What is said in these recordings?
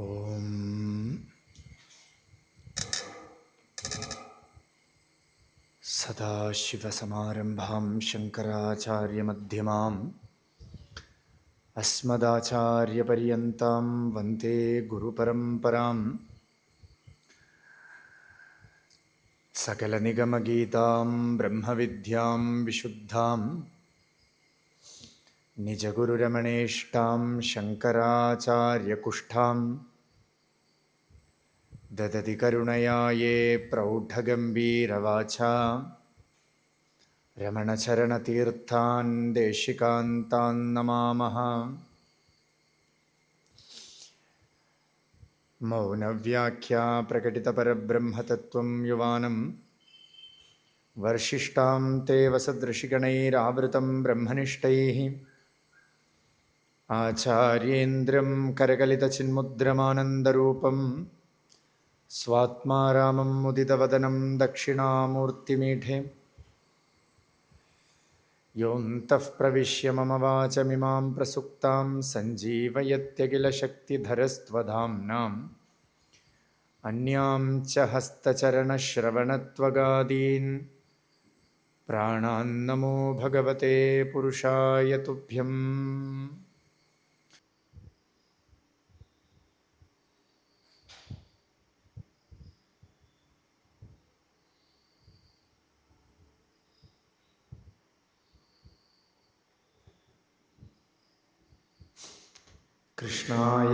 ഓം സദാശിവസമാരംഭാം ശങ്കരാചാര്യമധ്യമാം അസ്മദാചാര്യപര്യന്താം വന്ദേ ഗുരുപരമ്പരാം. സകലനിഗമഗീതാം ബ്രഹ്മവിദ്യാം വിശുദ്ധാം നിജഗുരുരമണേഷ്ടാം ശങ്കരാചാര്യകുഷ്ഠാം ദദതി കരുണയാ യേ പ്രൗഢഗംഭീരവാചാ രമണചരണതീർത്ഥാൻ ദേശികാന്താൻ നമാമഃ. മൗനവ്യാഖ്യാ പ്രകടിതപരബ്രഹ്മതത്വം യുവാനം വർഷിഷ്ടാം തേ വസദൃശിഗണൈരാവൃതം ബ്രഹ്മനിഷ്ഠൈഃ. ആചാര്യേന്ദ്രം കരകലിതചിന്മുദ്രമാനന്ദരൂപം സ്വാത്മാരാമം മുദിതവദനം ദക്ഷിണാമൂർത്തിമീഢേ. യോऽന്തഃ പ്രവിശ്യ മമ വാചമിമാം പ്രസുപ്താം സഞ്ജീവയത്യഖിലശക്തിധരസ്ത്വധാംനാം. അന്യാം ച ഹസ്തചരണശ്രവണത്വഗാദീൻ പ്രാണാൻ നമോ ഭഗവതേ പുരുഷായ തുഭ്യം. കൃഷ്ണായ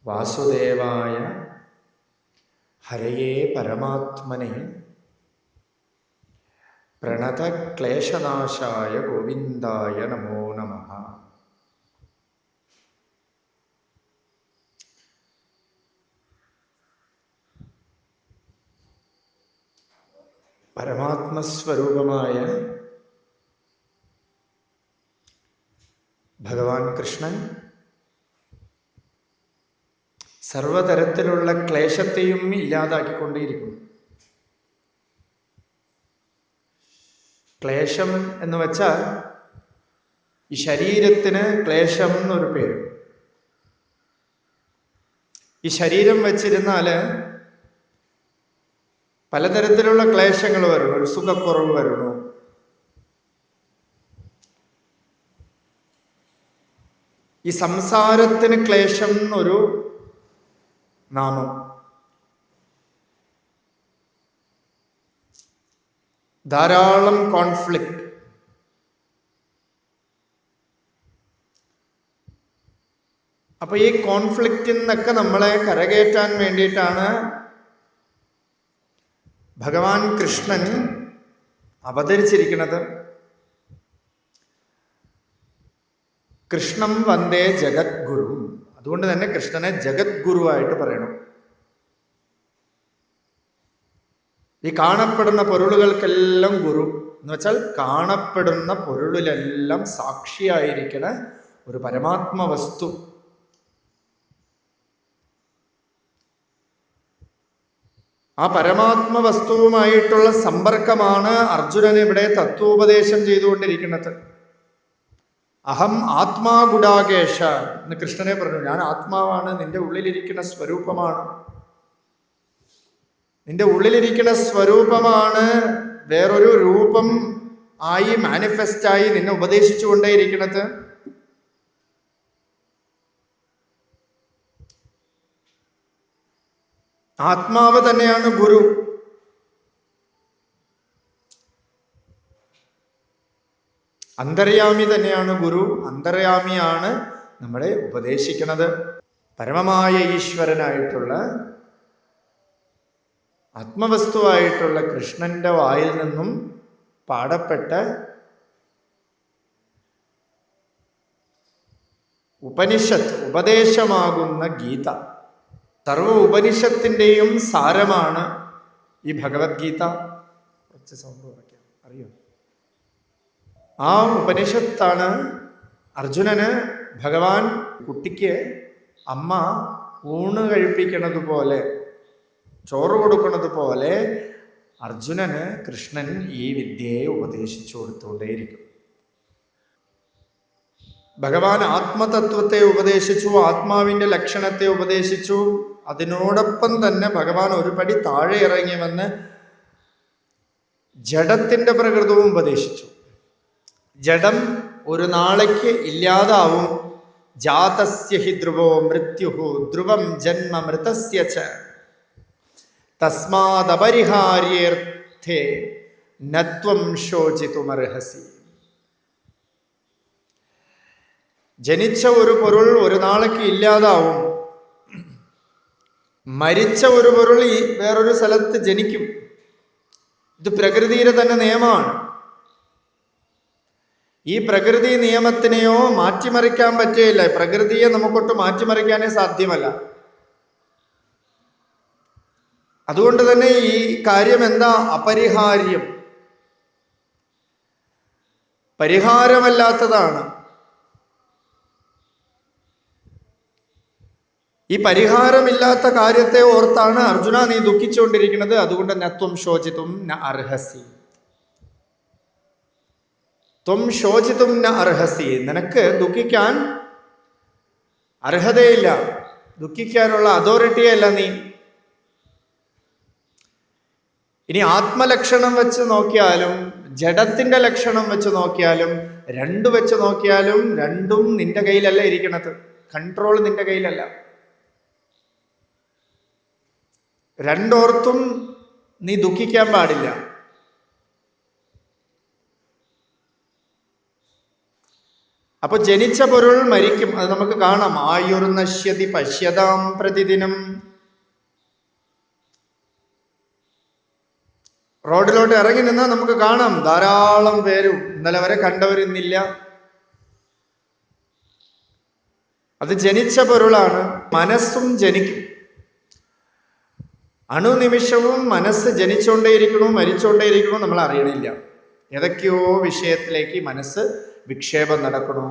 വാസുദേവായ ഹരയേ പരമാത്മനെ പ്രണതക്ലേശനാശായ ഗോവിന്ദായ നമോ നമഃ. പരമാത്മസ്വരൂപമായ ഭഗവാൻ കൃഷ്ണൻ സർവതരത്തിലുള്ള ക്ലേശത്തെയും ഇല്ലാതാക്കിക്കൊണ്ടേയിരിക്കുന്നു. ക്ലേശം എന്ന് വെച്ചാൽ ഈ ശരീരത്തിന് ക്ലേശം എന്നൊരു പേര്. ഈ ശരീരം വച്ചിരുന്നാൽ പലതരത്തിലുള്ള ക്ലേശങ്ങൾ വരണു. ഒരു സുഖക്കുറവ് വരണു, ഈ സംസാരത്തിന് ക്ലേശം എന്നൊരു നാമം. ധാരാളം കോൺഫ്ലിക്റ്റ്. അപ്പൊ ഈ കോൺഫ്ലിക്റ്റിൽ നിന്നൊക്കെ നമ്മളെ കരകയറ്റാൻ വേണ്ടിയിട്ടാണ് ഭഗവാൻ കൃഷ്ണൻ അവതരിച്ചിരിക്കുന്നത്. കൃഷ്ണം വന്ദേ ജഗദ്ഗുരു. അതുകൊണ്ട് തന്നെ കൃഷ്ണനെ ജഗദ്ഗുരുവായിട്ട് പറയണം. ഈ കാണപ്പെടുന്ന പൊരുളുകൾക്കെല്ലാം ഗുരു എന്ന് വെച്ചാൽ കാണപ്പെടുന്ന പൊരുളിലെല്ലാം സാക്ഷിയായിരിക്കണ ഒരു പരമാത്മ വസ്തു. ആ പരമാത്മ വസ്തുവുമായിട്ടുള്ള സമ്പർക്കമാണ് അർജുനൻ ഇവിടെ തത്വോപദേശം ചെയ്തുകൊണ്ടിരിക്കുന്നത്. അഹം ആത്മാ ഗുഡാകേശ എന്ന് കൃഷ്ണനെ പറഞ്ഞു. ഞാൻ ആത്മാവാണ്, നിന്റെ ഉള്ളിലിരിക്കുന്ന സ്വരൂപമാണ്. നിന്റെ ഉള്ളിലിരിക്കുന്ന സ്വരൂപമാണ് വേറൊരു രൂപം ആയി മാനിഫെസ്റ്റായി നിന്നെ ഉപദേശിച്ചു കൊണ്ടേയിരിക്കുന്നത്. ആത്മാവ് തന്നെയാണ് ഗുരു. അന്തര്യാമി തന്നെയാണ് ഗുരു. അന്തര്യാമിയാണ് നമ്മളെ ഉപദേശിക്കുന്നത്. പരമമായ ഈശ്വരനായിട്ടുള്ള ആത്മവസ്തുവായിട്ടുള്ള കൃഷ്ണന്റെ വായിൽ നിന്നും പാടപ്പെട്ട ഉപനിഷത്ത്, ഉപദേശമാകുന്ന ഗീത, സർവ ഉപനിഷത്തിൻ്റെയും സാരമാണ് ഈ ഭഗവത്ഗീത. കുറച്ച് സൗണ്ട് കുറയ്ക്കാം, അറിയോ? ആ ഉപനിഷത്താണ് അർജുനന് ഭഗവാൻ കുട്ടിക്ക് അമ്മ ഊണ് കഴിപ്പിക്കുന്നത് പോലെ, ചോറ് കൊടുക്കുന്നത് പോലെ അർജുനന് കൃഷ്ണൻ ഈ വിദ്യയെ ഉപദേശിച്ചു കൊടുത്തുകൊണ്ടേയിരിക്കും. ഭഗവാൻ ആത്മതത്വത്തെ ഉപദേശിച്ചു, ആത്മാവിൻ്റെ ലക്ഷണത്തെ ഉപദേശിച്ചു. അതിനോടൊപ്പം തന്നെ ഭഗവാൻ ഒരു പടി താഴെ ഇറങ്ങി വന്ന് ജഡത്തിൻ്റെ പ്രകൃതവും ഉപദേശിച്ചു. ജഡം ഒരു നാളേക്ക് ഇല്ലാതാവും. ജാതസ്യ ഹി ധ്രുവോ മൃത്യുഹു ധ്രുവം ജന്മ മൃതസ്യ ച തസ്മാദപരിഹാര്യേർത്ഥേ നത്വം ശോചിതുമർഹസി. ജനിച്ച ഒരു പൊരുൾ ഒരു നാളേക്ക് ഇല്ലാതാവും. മരിച്ച ഒരു പൊരുൾ വേറൊരു സ്ഥലത്ത് ജനിക്കും. ഇത് പ്രകൃതിയുടെ തന്നെ നിയമമാണ്. ഈ പ്രകൃതി നിയമത്തിനെയോ മാറ്റിമറിക്കാൻ പറ്റുകയില്ല. പ്രകൃതിയെ നമുക്കൊട്ട് മാറ്റിമറിക്കാനേ സാധ്യമല്ല. അതുകൊണ്ട് തന്നെ ഈ കാര്യം എന്താ? അപരിഹാര്യം, പരിഹാരമല്ലാത്തതാണ്. ഈ പരിഹാരമില്ലാത്ത കാര്യത്തെ ഓർത്താണ് അർജുന നീ ദുഃഖിച്ചുകൊണ്ടിരിക്കുന്നത്. അതുകൊണ്ട് നത്വം ശോചിതും ന അർഹസി. ത്വം ശോചിതും ന അർഹസി. നിനക്ക് ദുഃഖിക്കാൻ അർഹതയില്ല, ദുഃഖിക്കാനുള്ള അതോറിറ്റിയല്ല നീ. ഇനി ആത്മലക്ഷണം വെച്ച് നോക്കിയാലും ജഡത്തിന്റെ ലക്ഷണം വെച്ച് നോക്കിയാലും രണ്ടു വെച്ച് നോക്കിയാലും രണ്ടും നിന്റെ കയ്യിലല്ല ഇരിക്കണത്. കൺട്രോൾ നിന്റെ കയ്യിലല്ല. രണ്ടോർത്തും നീ ദുഃഖിക്കാൻ പാടില്ല. അപ്പൊ ജനിച്ച പൊരുൾ മരിക്കും, അത് നമുക്ക് കാണാം. ആയുർനശ്യതി പശ്യതാം പ്രതിദിനം. റോഡിലോട്ട് ഇറങ്ങി നിന്നാൽ നമുക്ക് കാണാം ധാരാളം പേരും ഇന്നലെ വരെ കണ്ടവരിന്നില്ല. അത് ജനിച്ച പൊരുളാണ്. മനസ്സും ജനിക്കും. അണുനിമിഷവും മനസ്സ് ജനിച്ചുകൊണ്ടേയിരിക്കണു, മരിച്ചുകൊണ്ടേയിരിക്കണു, നമ്മൾ അറിയണില്ല. ഏതൊക്കെയോ വിഷയത്തിലേക്ക് മനസ്സ് വിക്ഷേപം നടക്കണു.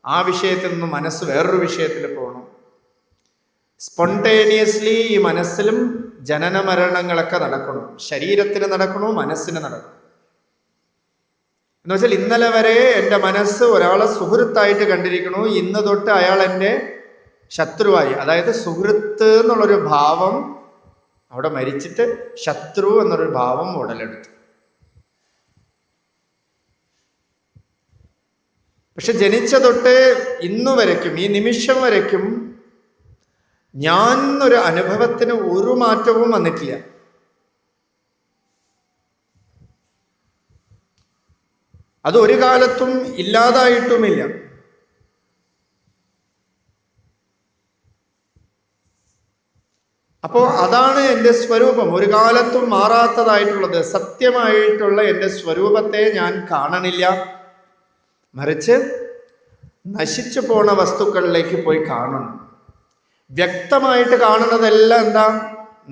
ആ വിഷയത്തിൽ നിന്ന് മനസ്സ് വേറൊരു വിഷയത്തിൽ പോകണം. സ്പോണ്ടേനിയസ്ലി ഈ മനസ്സിലും ജനന മരണങ്ങളൊക്കെ നടക്കണം. ശരീരത്തിന് നടക്കണു, മനസ്സിന് നടക്കണം. എന്ന് വെച്ചാൽ ഇന്നലെ വരെ എൻ്റെ മനസ്സ് ഒരാളെ സുഹൃത്തായിട്ട് കണ്ടിരിക്കണു, ഇന്ന് തൊട്ട് അയാൾ എൻ്റെ ശത്രുവായി. അതായത് സുഹൃത്ത് എന്നുള്ളൊരു ഭാവം അവിടെ മരിച്ചിട്ട് ശത്രു എന്നൊരു ഭാവം ഉടലെടുത്തു. പക്ഷെ ജനിച്ച തൊട്ട് ഇന്നു വരയ്ക്കും, ഈ നിമിഷം വരയ്ക്കും ഞാൻ ഒരു അനുഭവത്തിന് ഒരു മാറ്റവും വന്നിട്ടില്ല. അത് ഒരു കാലത്തും ഇല്ലാതായിട്ടുമില്ല. അപ്പോൾ അതാണ് എൻ്റെ സ്വരൂപം, ഒരു കാലത്തും മാറാത്തതായിട്ടുള്ളത്. സത്യമായിട്ടുള്ള എൻ്റെ സ്വരൂപത്തെ ഞാൻ കാണണില്ല. മറിച്ച് നശിച്ചു പോണ വസ്തുക്കളിലേക്ക് പോയി കാണണം. വ്യക്തമായിട്ട് കാണുന്നതെല്ലാം എന്താ?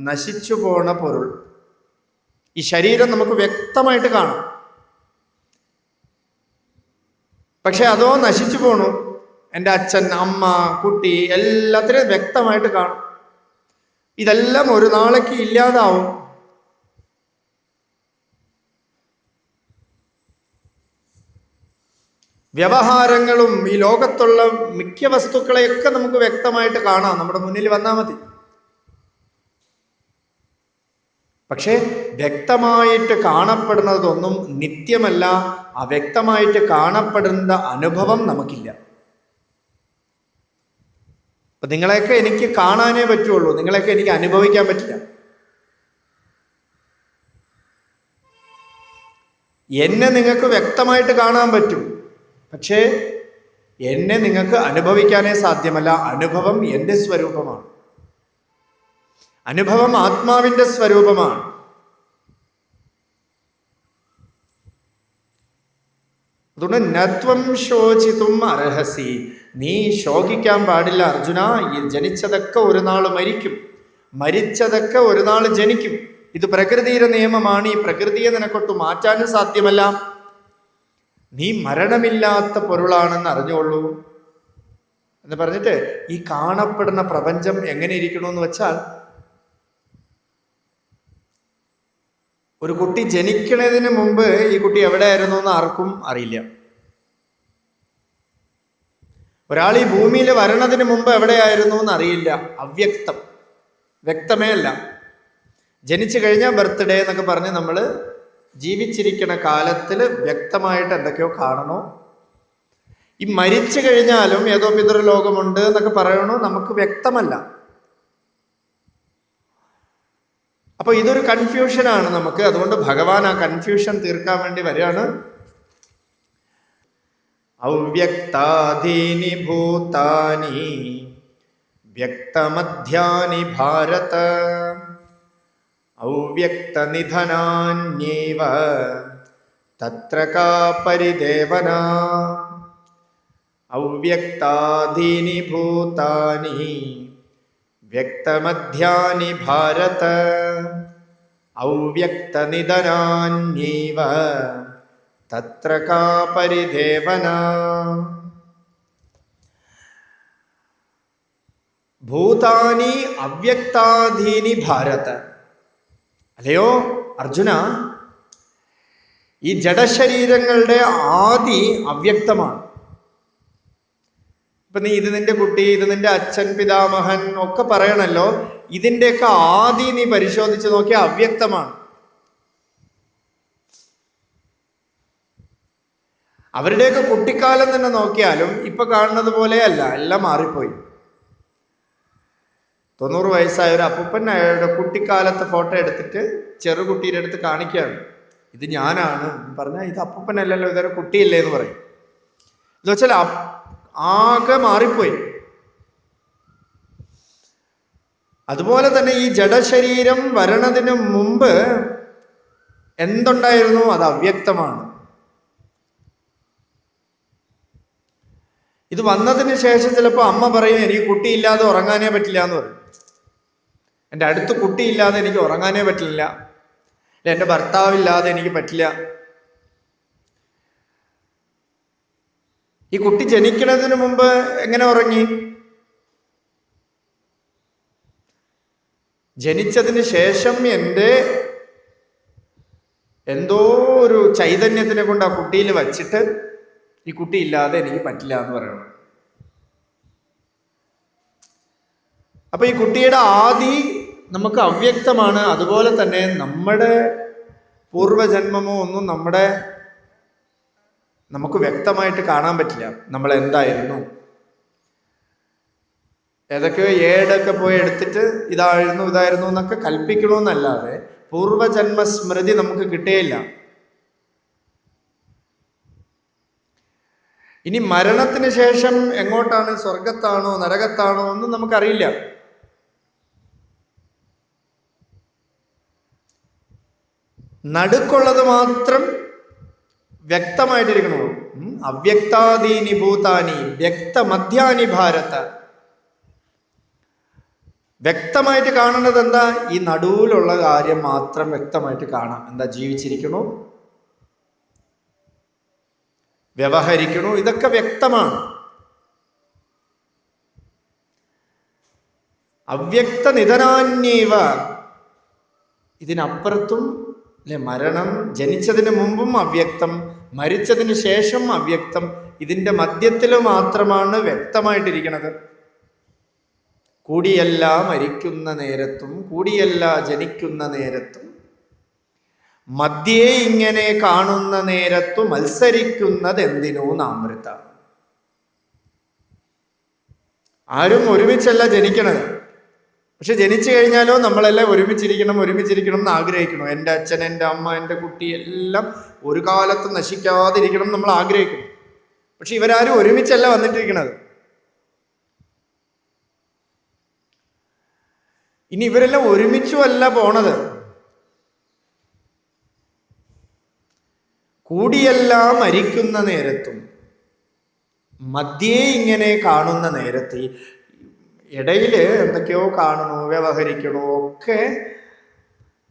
നശിച്ചു പോണ പൊരുൾ. ഈ ശരീരം നമുക്ക് വ്യക്തമായിട്ട് കാണാം. പക്ഷെ അതോ നശിച്ചു പോണു. എൻ്റെ അച്ഛൻ, അമ്മ, കുട്ടി എല്ലാത്തിനും വ്യക്തമായിട്ട് കാണും. ഇതെല്ലാം ഒരു നാളേക്ക് ഇല്ലാതാവും. വ്യവഹാരങ്ങളും ഈ ലോകത്തുള്ള മിക്ക വസ്തുക്കളെയൊക്കെ നമുക്ക് വ്യക്തമായിട്ട് കാണാം, നമ്മുടെ മുന്നിൽ വന്നാൽ മതി. പക്ഷേ വ്യക്തമായിട്ട് കാണപ്പെടുന്നതൊന്നും നിത്യമല്ല. അവ്യക്തമായിട്ട് കാണപ്പെടുന്ന അനുഭവം നമുക്കില്ല. അപ്പൊ നിങ്ങളെയൊക്കെ എനിക്ക് കാണാനേ പറ്റുള്ളൂ, നിങ്ങളെയൊക്കെ എനിക്ക് അനുഭവിക്കാൻ പറ്റില്ല. എന്നെ നിങ്ങൾക്ക് വ്യക്തമായിട്ട് കാണാൻ പറ്റും, പക്ഷേ എന്നെ നിങ്ങൾക്ക് അനുഭവിക്കാനേ സാധ്യമല്ല. അനുഭവം എൻ്റെ സ്വരൂപമാണ്. അനുഭവം ആത്മാവിൻ്റെ സ്വരൂപമാണ്. അതുകൊണ്ട് നത്വം ശോചിതും അർഹസി. നീ ശോകിക്കാൻ പാടില്ല അർജുന. ഈ ജനിച്ചതൊക്കെ ഒരു നാൾ മരിക്കും, മരിച്ചതൊക്കെ ഒരു നാൾ ജനിക്കും. ഇത് പ്രകൃതിയുടെ നിയമമാണ്. ഈ പ്രകൃതിയെ നിനക്കൊട്ട് മാറ്റാനും സാധ്യമല്ല. നീ മരണമില്ലാത്ത പൊരുളാണെന്ന് അറിഞ്ഞോളൂ എന്ന് പറഞ്ഞിട്ട് ഈ കാണപ്പെടുന്ന പ്രപഞ്ചം എങ്ങനെ ഇരിക്കണമെന്ന് വെച്ചാൽ, ഒരു കുട്ടി ജനിക്കുന്നതിന് മുമ്പ് ഈ കുട്ടി എവിടെയായിരുന്നു എന്ന് ആർക്കും അറിയില്ല. ഒരാൾ ഈ ഭൂമിയിൽ വരണതിന് മുമ്പ് എവിടെയായിരുന്നു എന്നറിയില്ല. അവ്യക്തം, വ്യക്തമേ അല്ല. ജനിച്ചു കഴിഞ്ഞാൽ ബർത്ത്ഡേ എന്നൊക്കെ പറഞ്ഞ് നമ്മൾ ജീവിച്ചിരിക്കുന്ന കാലത്തിൽ വ്യക്തമായിട്ട് എന്തൊക്കെയോ കാണണോ. ഈ മരിച്ചു കഴിഞ്ഞാലും ഏതോ പിതൃലോകമുണ്ട് എന്നൊക്കെ പറയണോ, നമുക്ക് വ്യക്തമല്ല. അപ്പൊ ഇതൊരു കൺഫ്യൂഷനാണ് നമുക്ക്. അതുകൊണ്ട് ഭഗവാൻ ആ കൺഫ്യൂഷൻ തീർക്കാൻ വേണ്ടി വരികയാണ്. അവ്യക്താദീനി ഭൂതാനി വ്യക്തമധ്യാനി ഭാരത അവ്യക്തനിധനാന്യേവ തത്ര കാ പരിദേവന. അവ്യക്താദീനി ഭൂതാനി വ്യക്തമധ്യാനി ഭാരത അവ്യക്തനിധനാന്യേവ തത്ര കാ പരിദേവന. ഭൂതാനി അവ്യക്താധീനി ഭാരത. അല്ലയോ അർജുന, ഈ ജഡശരീരങ്ങളുടെ ആദി അവ്യക്തമാണ്. ഇപ്പൊ നീ ഇത് നിന്റെ കുട്ടി, ഇത് നിന്റെ അച്ഛൻ, പിതാമഹൻ ഒക്കെ പറയണല്ലോ. ഇതിൻ്റെയൊക്കെ ആദി നീ പരിശോധിച്ച് നോക്കിയാൽ അവ്യക്തമാണ്. അവരുടെയൊക്കെ കുട്ടിക്കാലം തന്നെ നോക്കിയാലും ഇപ്പൊ കാണുന്നത് പോലെയല്ല, എല്ലാം മാറിപ്പോയി. 90 വയസ്സായ ഒരു അപ്പൂപ്പൻ അയാളുടെ കുട്ടിക്കാലത്തെ ഫോട്ടോ എടുത്തിട്ട് ചെറുകുട്ടീൻ്റെ അടുത്ത് കാണിക്കുകയാണ്. ഇത് ഞാനാണ് പറഞ്ഞാൽ ഇത് അപ്പൂപ്പനല്ലല്ലോ, ഇതൊരു കുട്ടിയല്ലേ എന്ന് പറയും. എന്ന് വെച്ചാൽ ആകെ മാറിപ്പോയി. അതുപോലെ തന്നെ ഈ ജഡശരീരം വരണതിന് മുമ്പ് എന്തുണ്ടായിരുന്നു? അത് അവ്യക്തമാണ്. ഇത് വന്നതിന് ശേഷം ചിലപ്പോൾ അമ്മ പറയും എനിക്ക് കുട്ടിയില്ലാതെ ഉറങ്ങാനേ പറ്റില്ല എന്ന് പറയും. എൻ്റെ അടുത്ത് കുട്ടിയില്ലാതെ എനിക്ക് ഉറങ്ങാനേ പറ്റില്ല, എൻ്റെ ഭർത്താവില്ലാതെ എനിക്ക് പറ്റില്ല. ഈ കുട്ടി ജനിക്കുന്നതിന് മുമ്പ് എങ്ങനെ ഉറങ്ങി? ജനിച്ചതിന് ശേഷം എൻ്റെ എന്തോ ഒരു ചൈതന്യത്തിനെ കൊണ്ട് ആ കുട്ടിയിൽ വച്ചിട്ട് ഈ കുട്ടി ഇല്ലാതെ എനിക്ക് പറ്റില്ല എന്ന് പറയണം. അപ്പൊ ഈ കുട്ടിയുടെ ആദി നമുക്ക് അവ്യക്തമാണ്. അതുപോലെ തന്നെ നമ്മുടെ പൂർവജന്മമോ ഒന്നും നമുക്ക് വ്യക്തമായിട്ട് കാണാൻ പറ്റില്ല. നമ്മൾ എന്തായിരുന്നു, ഏതൊക്കെയോ ഏടൊക്കെ പോയി എടുത്തിട്ട് ഇതായിരുന്നു എന്നൊക്കെ കൽപ്പിക്കണമെന്നല്ലാതെ പൂർവജന്മ സ്മൃതി നമുക്ക് കിട്ടുകയില്ല. ഇനി മരണത്തിന് ശേഷം എങ്ങോട്ടാണ്, സ്വർഗത്താണോ നരകത്താണോ ഒന്നും നമുക്കറിയില്ല. നടുക്കുള്ളത് മാത്രം വ്യക്തമായിട്ടിരിക്കണോ. അവ്യക്താദീനി ഭൂതാനി വ്യക്തമധ്യാനി ഭാരത. വ്യക്തമായിട്ട് കാണുന്നത് എന്താ? ഈ നടുവിലുള്ള കാര്യം മാത്രം വ്യക്തമായിട്ട് കാണാം. എന്താ? ജീവിച്ചിരിക്കണോ, വ്യവഹരിക്കണോ, ഇതൊക്കെ വ്യക്തമാണ്. അവ്യക്ത നിധനാന്യേവ. ഇതിനപ്പുറത്തും അല്ലെ മരണം. ജനിച്ചതിന് മുമ്പും അവ്യക്തം, മരിച്ചതിന് ശേഷം അവ്യക്തം. ഇതിൻ്റെ മധ്യത്തിൽ മാത്രമാണ് വ്യക്തമായിട്ടിരിക്കുന്നത്. കൂടിയല്ല മരിക്കുന്ന നേരത്തും കൂടിയല്ല ജനിക്കുന്ന നേരത്തും മധ്യേ ഇങ്ങനെ കാണുന്ന നേരത്തു മത്സരിക്കുന്നത് എന്തിനോ നാമൃത. ആരും ഒരുമിച്ചല്ല ജനിക്കണത്. പക്ഷെ ജനിച്ചു കഴിഞ്ഞാലോ നമ്മളെല്ലാം ഒരുമിച്ചിരിക്കണം എന്ന് ആഗ്രഹിക്കണം. എൻ്റെ അച്ഛൻ, എൻ്റെ അമ്മ, എൻ്റെ കുട്ടി എല്ലാം ഒരു കാലത്ത് നശിക്കാതിരിക്കണം നമ്മൾ ആഗ്രഹിക്കണം. പക്ഷെ ഇവരാരും ഒരുമിച്ചല്ല വന്നിട്ടിരിക്കണത്. ഇനി ഇവരെല്ലാം ഒരുമിച്ചുമല്ല പോണത്. കൂടിയെല്ലാം മരിക്കുന്ന നേരത്തും മധ്യേ ഇങ്ങനെ കാണുന്ന നേരത്ത് ഇടയിൽ എന്തൊക്കെയോ കാണണോ, വ്യവഹരിക്കണോ, ഒക്കെ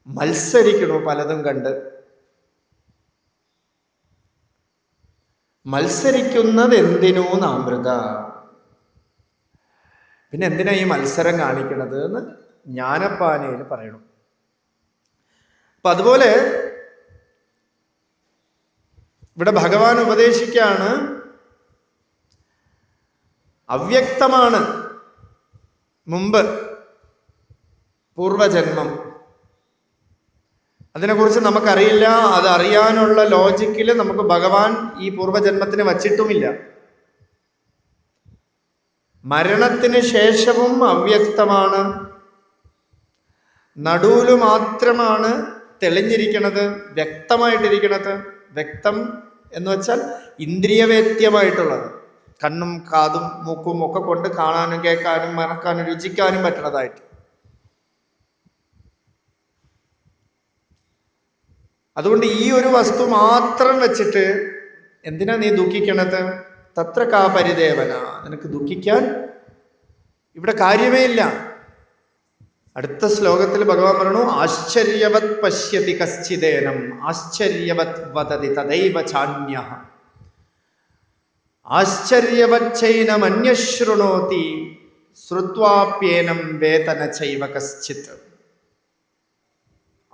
മത്സരിക്കണോ, പലതും കണ്ട് മത്സരിക്കുന്നത് എന്തിനോ നാമൃത. പിന്നെ എന്തിനാ ഈ മത്സരം കാണിക്കണത് എന്ന് ജ്ഞാനപ്പാനയിൽ പറയണം. അപ്പൊ അതുപോലെ ഇവിടെ ഭഗവാൻ ഉപദേശിക്കുകയാണ്, അവ്യക്തമാണ് മുമ്പ് പൂർവജന്മം. അതിനെക്കുറിച്ച് നമുക്കറിയില്ല. അത് അറിയാനുള്ള ലോജിക്കിൽ നമുക്ക് ഭഗവാൻ ഈ പൂർവജന്മത്തിന് വച്ചിട്ടുമില്ല. മരണത്തിന് ശേഷവും അവ്യക്തമാണ്. നടുവില് മാത്രമാണ് തെളിഞ്ഞിരിക്കുന്നത്, വ്യക്തമായിട്ടിരിക്കുന്നത്. വ്യക്തം എന്ന് വെച്ചാൽ ഇന്ദ്രിയവേദ്യമായിട്ടുള്ളത്, കണ്ണും കാതും മൂക്കും ഒക്കെ കൊണ്ട് കാണാനും കേൾക്കാനും മണക്കാനും രുചിക്കാനും പറ്റുന്നതായിട്ട്. അതുകൊണ്ട് ഈ ഒരു വസ്തു മാത്രം വെച്ചിട്ട് എന്തിനാ നീ ദുഃഖിക്കണത്? തത്ര കാ പരിദേവന, നിനക്ക് ദുഃഖിക്കാൻ ഇവിടെ കാര്യമേ ഇല്ല. അടുത്ത ശ്ലോകത്തിൽ ഭഗവാൻ പറഞ്ഞു, ആശ്ചര്യവത് പശ്യതി കശ്ചിദേനം ആശ്ചര്യവത് വദതി തദൈവ ചാന്യഃ ആശ്ചര്യവച്ചൈനമന്യശൃണോതി ശ്രുത്വാപ്യേനം വേദന ചൈവ കശ്ചിത്.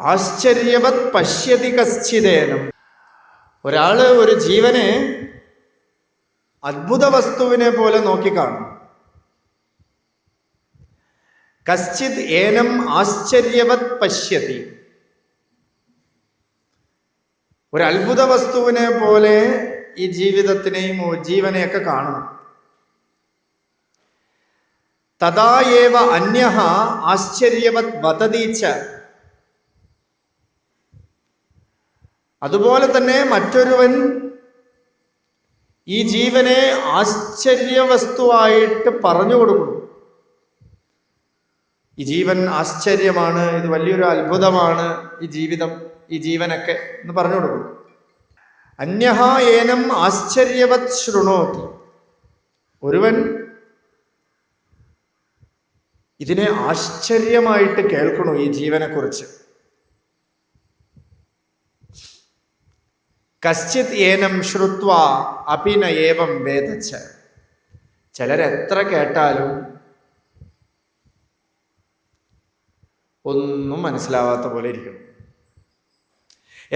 ആശ്ചര്യവത് പശ്യതി കശ്ചിദേനം. ഒരാള് ഒരു ജീവനെ അത്ഭുത വസ്തുവിനെ പോലെ നോക്കിക്കാണും. കശ്ചിത് ഏനം ആശ്ചര്യവത് പശ്യതി. ഒരു അത്ഭുത വസ്തുവിനെ പോലെ ഈ ജീവിതത്തിനെയും ജീവനെയൊക്കെ കാണണം. തഥാ ഏവ അന്യഃ ആശ്ചര്യവത് വദതീച്ച. അതുപോലെ തന്നെ മറ്റൊരുവൻ ഈ ജീവനെ ആശ്ചര്യവസ്തുവായിട്ട് പറഞ്ഞു കൊടുക്കുന്നു. ഈ ജീവൻ ആശ്ചര്യമാണ്, ഇത് വലിയൊരു അത്ഭുതമാണ്, ഈ ജീവിതം, ഈ ജീവനൊക്കെ എന്ന് പറഞ്ഞു കൊടുക്കുന്നു. അന്യഃ ഏനം ആശ്ചര്യവത് ശൃണോതി. ഒരുവൻ ഇതിനെ ആശ്ചര്യമായിട്ട് കേൾക്കണു, ഈ ജീവനെക്കുറിച്ച്. കശ്ചിത് ഏനം ശ്രുത്വാ അപിന ഏവം വേദച്ച. ചിലരെത്ര കേട്ടാലും ഒന്നും മനസ്സിലാവാത്ത പോലെ ഇരിക്കണം.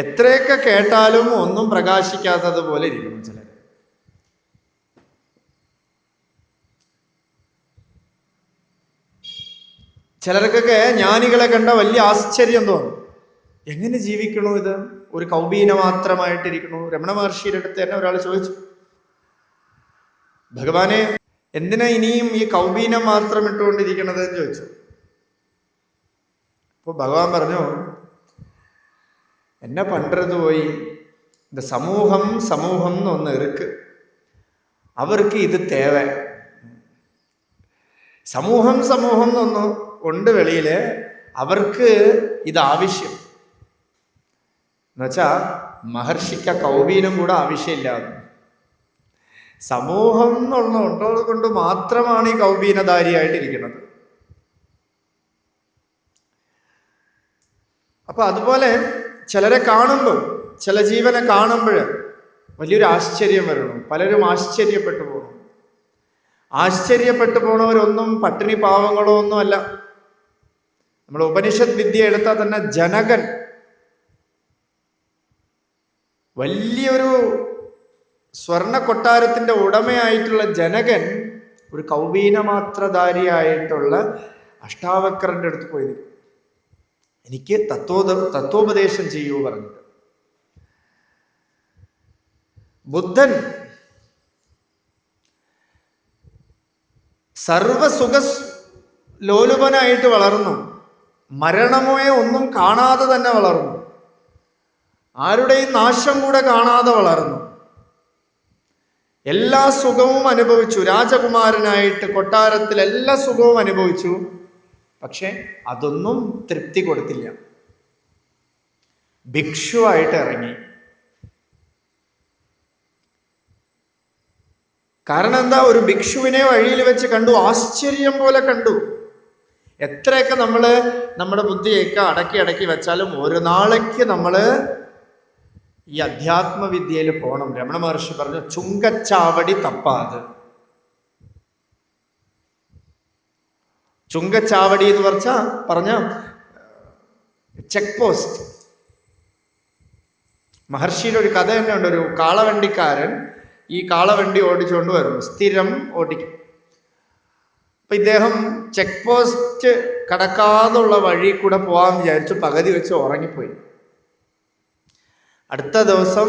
എത്രയൊക്കെ കേട്ടാലും ഒന്നും പ്രകാശിക്കാത്തത് പോലെ ഇരിക്കുന്നു ചിലർ. ചിലർക്കൊക്കെ ജ്ഞാനികളെ കണ്ട വലിയ ആശ്ചര്യം തോന്നും. എങ്ങനെ ജീവിക്കണു ഇത്? ഒരു കൗബീന മാത്രമായിട്ടിരിക്കണു. രമണ മഹർഷിയുടെ അടുത്ത് തന്നെ ഒരാൾ ചോദിച്ചു, ഭഗവാനെ എന്തിനാ ഇനിയും ഈ കൗബീനം മാത്രം ഇട്ടുകൊണ്ടിരിക്കണത് എന്ന് ചോദിച്ചു. അപ്പോൾ ഭഗവാൻ പറഞ്ഞു, എന്നെ പണ്ടത് പോയി இந்த സമൂഹം എന്നൊന്ന് ഇருக்கு, അവർക്ക് ഇത് തേവ. സമൂഹം എന്നൊന്ന് ഉണ്ട് വെളിയില്, അവർക്ക് ഇത് ആവശ്യം. എന്നുവെച്ചാ മഹർഷിക്ക് കൗബീനം കൂടെ ആവശ്യമില്ല. സമൂഹം ഉള്ളത് കൊണ്ട് മാത്രമാണ് ഈ കൗബീനധാരിയായിട്ടിരിക്കുന്നത്. അപ്പൊ അതുപോലെ ചിലരെ കാണുമ്പോൾ, ചില ജീവനെ കാണുമ്പോൾ വലിയൊരു ആശ്ചര്യം വരണം. പലരും ആശ്ചര്യപ്പെട്ടു പോകണം. ആശ്ചര്യപ്പെട്ടു പോണവരൊന്നും പട്ടിണി പാവങ്ങളോ ഒന്നും അല്ല. നമ്മൾ ഉപനിഷത്ത് വിദ്യ എടുത്താൽ തന്നെ ജനകൻ, വലിയൊരു സ്വർണ കൊട്ടാരത്തിന്റെ ഉടമയായിട്ടുള്ള ജനകൻ ഒരു കൗബീനമാത്രധാരിയായിട്ടുള്ള അഷ്ടാവക്രന്റെ അടുത്ത് പോയി നിൽക്കും. എനിക്ക് തത്വോപദേശം ചെയ്യൂ പറഞ്ഞിട്ട്. ബുദ്ധൻ സർവസുഖ ലോലുപനായിട്ട് വളർന്നു. മരണമോയെ ഒന്നും കാണാതെ തന്നെ വളർന്നു. ആരുടെയും നാശം കൂടെ കാണാതെ വളർന്നു. എല്ലാ സുഖവും അനുഭവിച്ചു. രാജകുമാരനായിട്ട് കൊട്ടാരത്തിൽ എല്ലാ സുഖവും അനുഭവിച്ചു. പക്ഷെ അതൊന്നും തൃപ്തി കൊടുത്തില്ല. ഭിക്ഷുവായിട്ട് ഇറങ്ങി. കാരണം എന്താ? ഒരു ഭിക്ഷുവിനെ വഴിയിൽ വെച്ച് കണ്ടു, ആശ്ചര്യം പോലെ കണ്ടു. എത്രയൊക്കെ നമ്മുടെ ബുദ്ധിയൊക്കെ അടക്കി വെച്ചാലും ഒരു നാളേക്ക് ഈ അധ്യാത്മവിദ്യയിൽ പോകണം. രമണ മഹർഷി പറഞ്ഞു, ചുങ്കച്ചാവടി തപ്പാത്. ചുങ്കച്ചാവടി എന്ന് പറഞ്ഞ ചെക്ക് പോസ്റ്റ്. മഹർഷിയുടെ ഒരു കഥ തന്നെ ഉണ്ട്. ഒരു കാളവണ്ടിക്കാരൻ ഈ കാളവണ്ടി ഓടിച്ചുകൊണ്ട് വരും, സ്ഥിരം ഓടിക്കും. അപ്പം ഇദ്ദേഹം ചെക്ക് പോസ്റ്റ് കടക്കാതുള്ള വഴി കൂടെ പോകാൻ വിചാരിച്ചു. പകുതി വെച്ച് ഉറങ്ങിപ്പോയി. അടുത്ത ദിവസം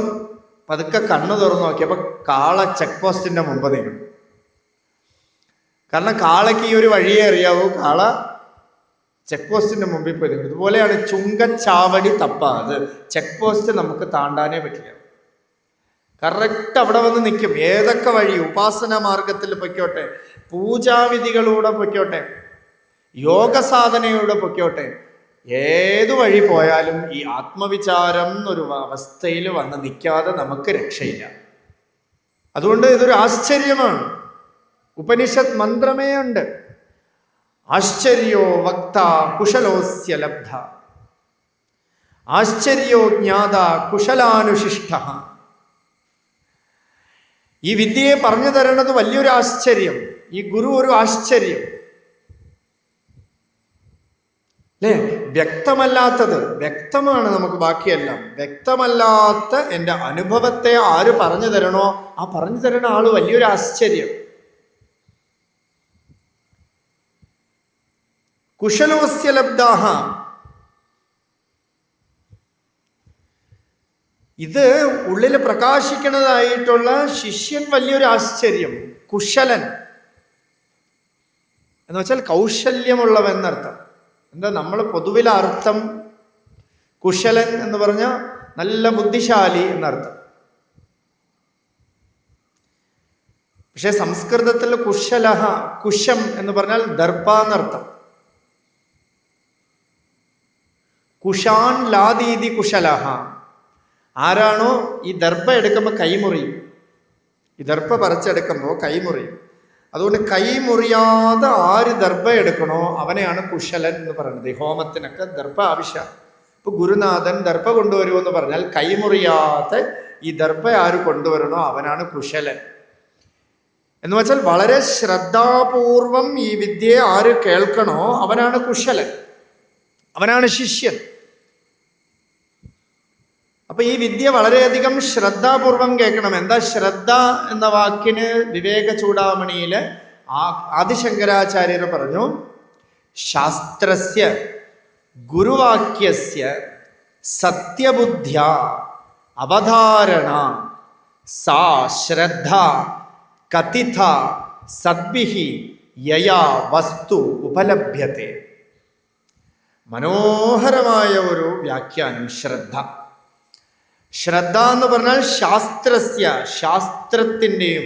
പതുക്കെ കണ്ണു തുറന്നു നോക്കിയപ്പോൾ കാള ചെക്ക് പോസ്റ്റിന്റെ മുമ്പ് നിൽക്കുന്നു. കാരണം കാളയ്ക്ക് ഈ ഒരു വഴിയേ അറിയാവൂ. കാള ചെക്ക് പോസ്റ്റിന്റെ മുമ്പിൽ പോയി നിൽക്കും. ഇതുപോലെയാണ് ചുങ്കച്ചാവടി തപ്പാത്. ചെക്ക് പോസ്റ്റ് നമുക്ക് താണ്ടാനേ പറ്റില്ല. കറക്റ്റ് അവിടെ വന്ന് നിൽക്കും. ഏതൊക്കെ വഴി, ഉപാസന മാർഗത്തിൽ പൊയ്ക്കോട്ടെ, പൂജാവിധികളിലൂടെ പൊയ്ക്കോട്ടെ, യോഗ സാധനയുടെ പൊയ്ക്കോട്ടെ, ഏതു വഴി പോയാലും ഈ ആത്മവിചാരം എന്നൊരു അവസ്ഥയിൽ വന്ന് നിൽക്കാതെ നമുക്ക് രക്ഷയില്ല. അതുകൊണ്ട് ഇതൊരു ആശ്ചര്യമാണ്. ഉപനിഷത്ത് മന്ത്രമേ ഉണ്ട്. ആശ്ചര്യോ വക്ത കുശലോസ്യ ലബ്ധ, ആശ്ചര്യോ ജ്ഞാത കുശലാനുശിഷ്ട. ഈ വിദ്യയെ പറഞ്ഞു തരുന്നത് വലിയൊരു ആശ്ചര്യം. ഈ ഗുരു ഒരു ആശ്ചര്യം അല്ലേ? വ്യക്തമല്ലാത്തത് വ്യക്തമാണ് നമുക്ക്. ബാക്കിയെല്ലാം വ്യക്തമല്ലാത്ത എൻ്റെ അനുഭവത്തെ ആര് പറഞ്ഞു തരണോ ആ പറഞ്ഞു തരുന്ന ആള് വലിയൊരു ആശ്ചര്യം. കുശലോസ്യ ലബ്ധാഹ, ഇത് ഉള്ളിൽ പ്രകാശിക്കുന്നതായിട്ടുള്ള ശിഷ്യൻ വലിയൊരു ആശ്ചര്യം. കുശലൻ എന്ന് വെച്ചാൽ കൗശല്യമുള്ളവെന്നർത്ഥം. എന്താ നമ്മൾ പൊതുവിലെ അർത്ഥം കുശലൻ എന്ന് പറഞ്ഞാൽ നല്ല ബുദ്ധിശാലി എന്നർത്ഥം. പക്ഷെ സംസ്കൃതത്തിൽ കുശലഹ, കുശം എന്ന് പറഞ്ഞാൽ ദർഭ എന്നർത്ഥം. കുശാൻ ലാദീതി കുശലഹ. ആരാണോ ഈ ദർഭ എടുക്കുമ്പോൾ കൈമുറിയും, ഈ ദർഭ പറിച്ചെടുക്കുമ്പോൾ കൈമുറിയും. അതുകൊണ്ട് കൈമുറിയാതെ ആര് ദർഭ എടുക്കണോ അവനെയാണ് കുശലൻ എന്ന് പറയുന്നത്. ഈ ഹോമത്തിനൊക്കെ ദർഭ ആവശ്യമാണ്. ഇപ്പൊ ഗുരുനാഥൻ ദർഭ കൊണ്ടുവരുമെന്ന് പറഞ്ഞാൽ കൈമുറിയാതെ ഈ ദർഭ ആര് കൊണ്ടുവരണോ അവനാണ് കുശലൻ. എന്ന് വെച്ചാൽ വളരെ ശ്രദ്ധാപൂർവം ഈ വിദ്യയെ ആര് കേൾക്കണോ അവനാണ് കുശലൻ, അവനാണ് ശിഷ്യൻ. അപ്പൊ ഈ വിദ്യ വളരെയധികം ശ്രദ്ധാപൂർവം കേൾക്കണം. എന്താ ശ്രദ്ധ എന്ന വാക്കിന് വിവേക ചൂടാമണിയില് ആദിശങ്കരാചാര്യർ പറഞ്ഞു, ശാസ്ത്രസ്യ ഗുരുവാക്യസ്യ സത്യബുദ്ധ്യ അവധാരണ സാ ശ്രദ്ധ കഥിത സദ്ഭിഹി യയാ വസ്തു ഉപലഭ്യത്തെ. മനോഹരമായ ഒരു വ്യാഖ്യാനം ശ്രദ്ധ. ശ്രദ്ധ എന്ന് പറഞ്ഞാൽ ശാസ്ത്രസ്യ, ശാസ്ത്രത്തിൻ്റെയും,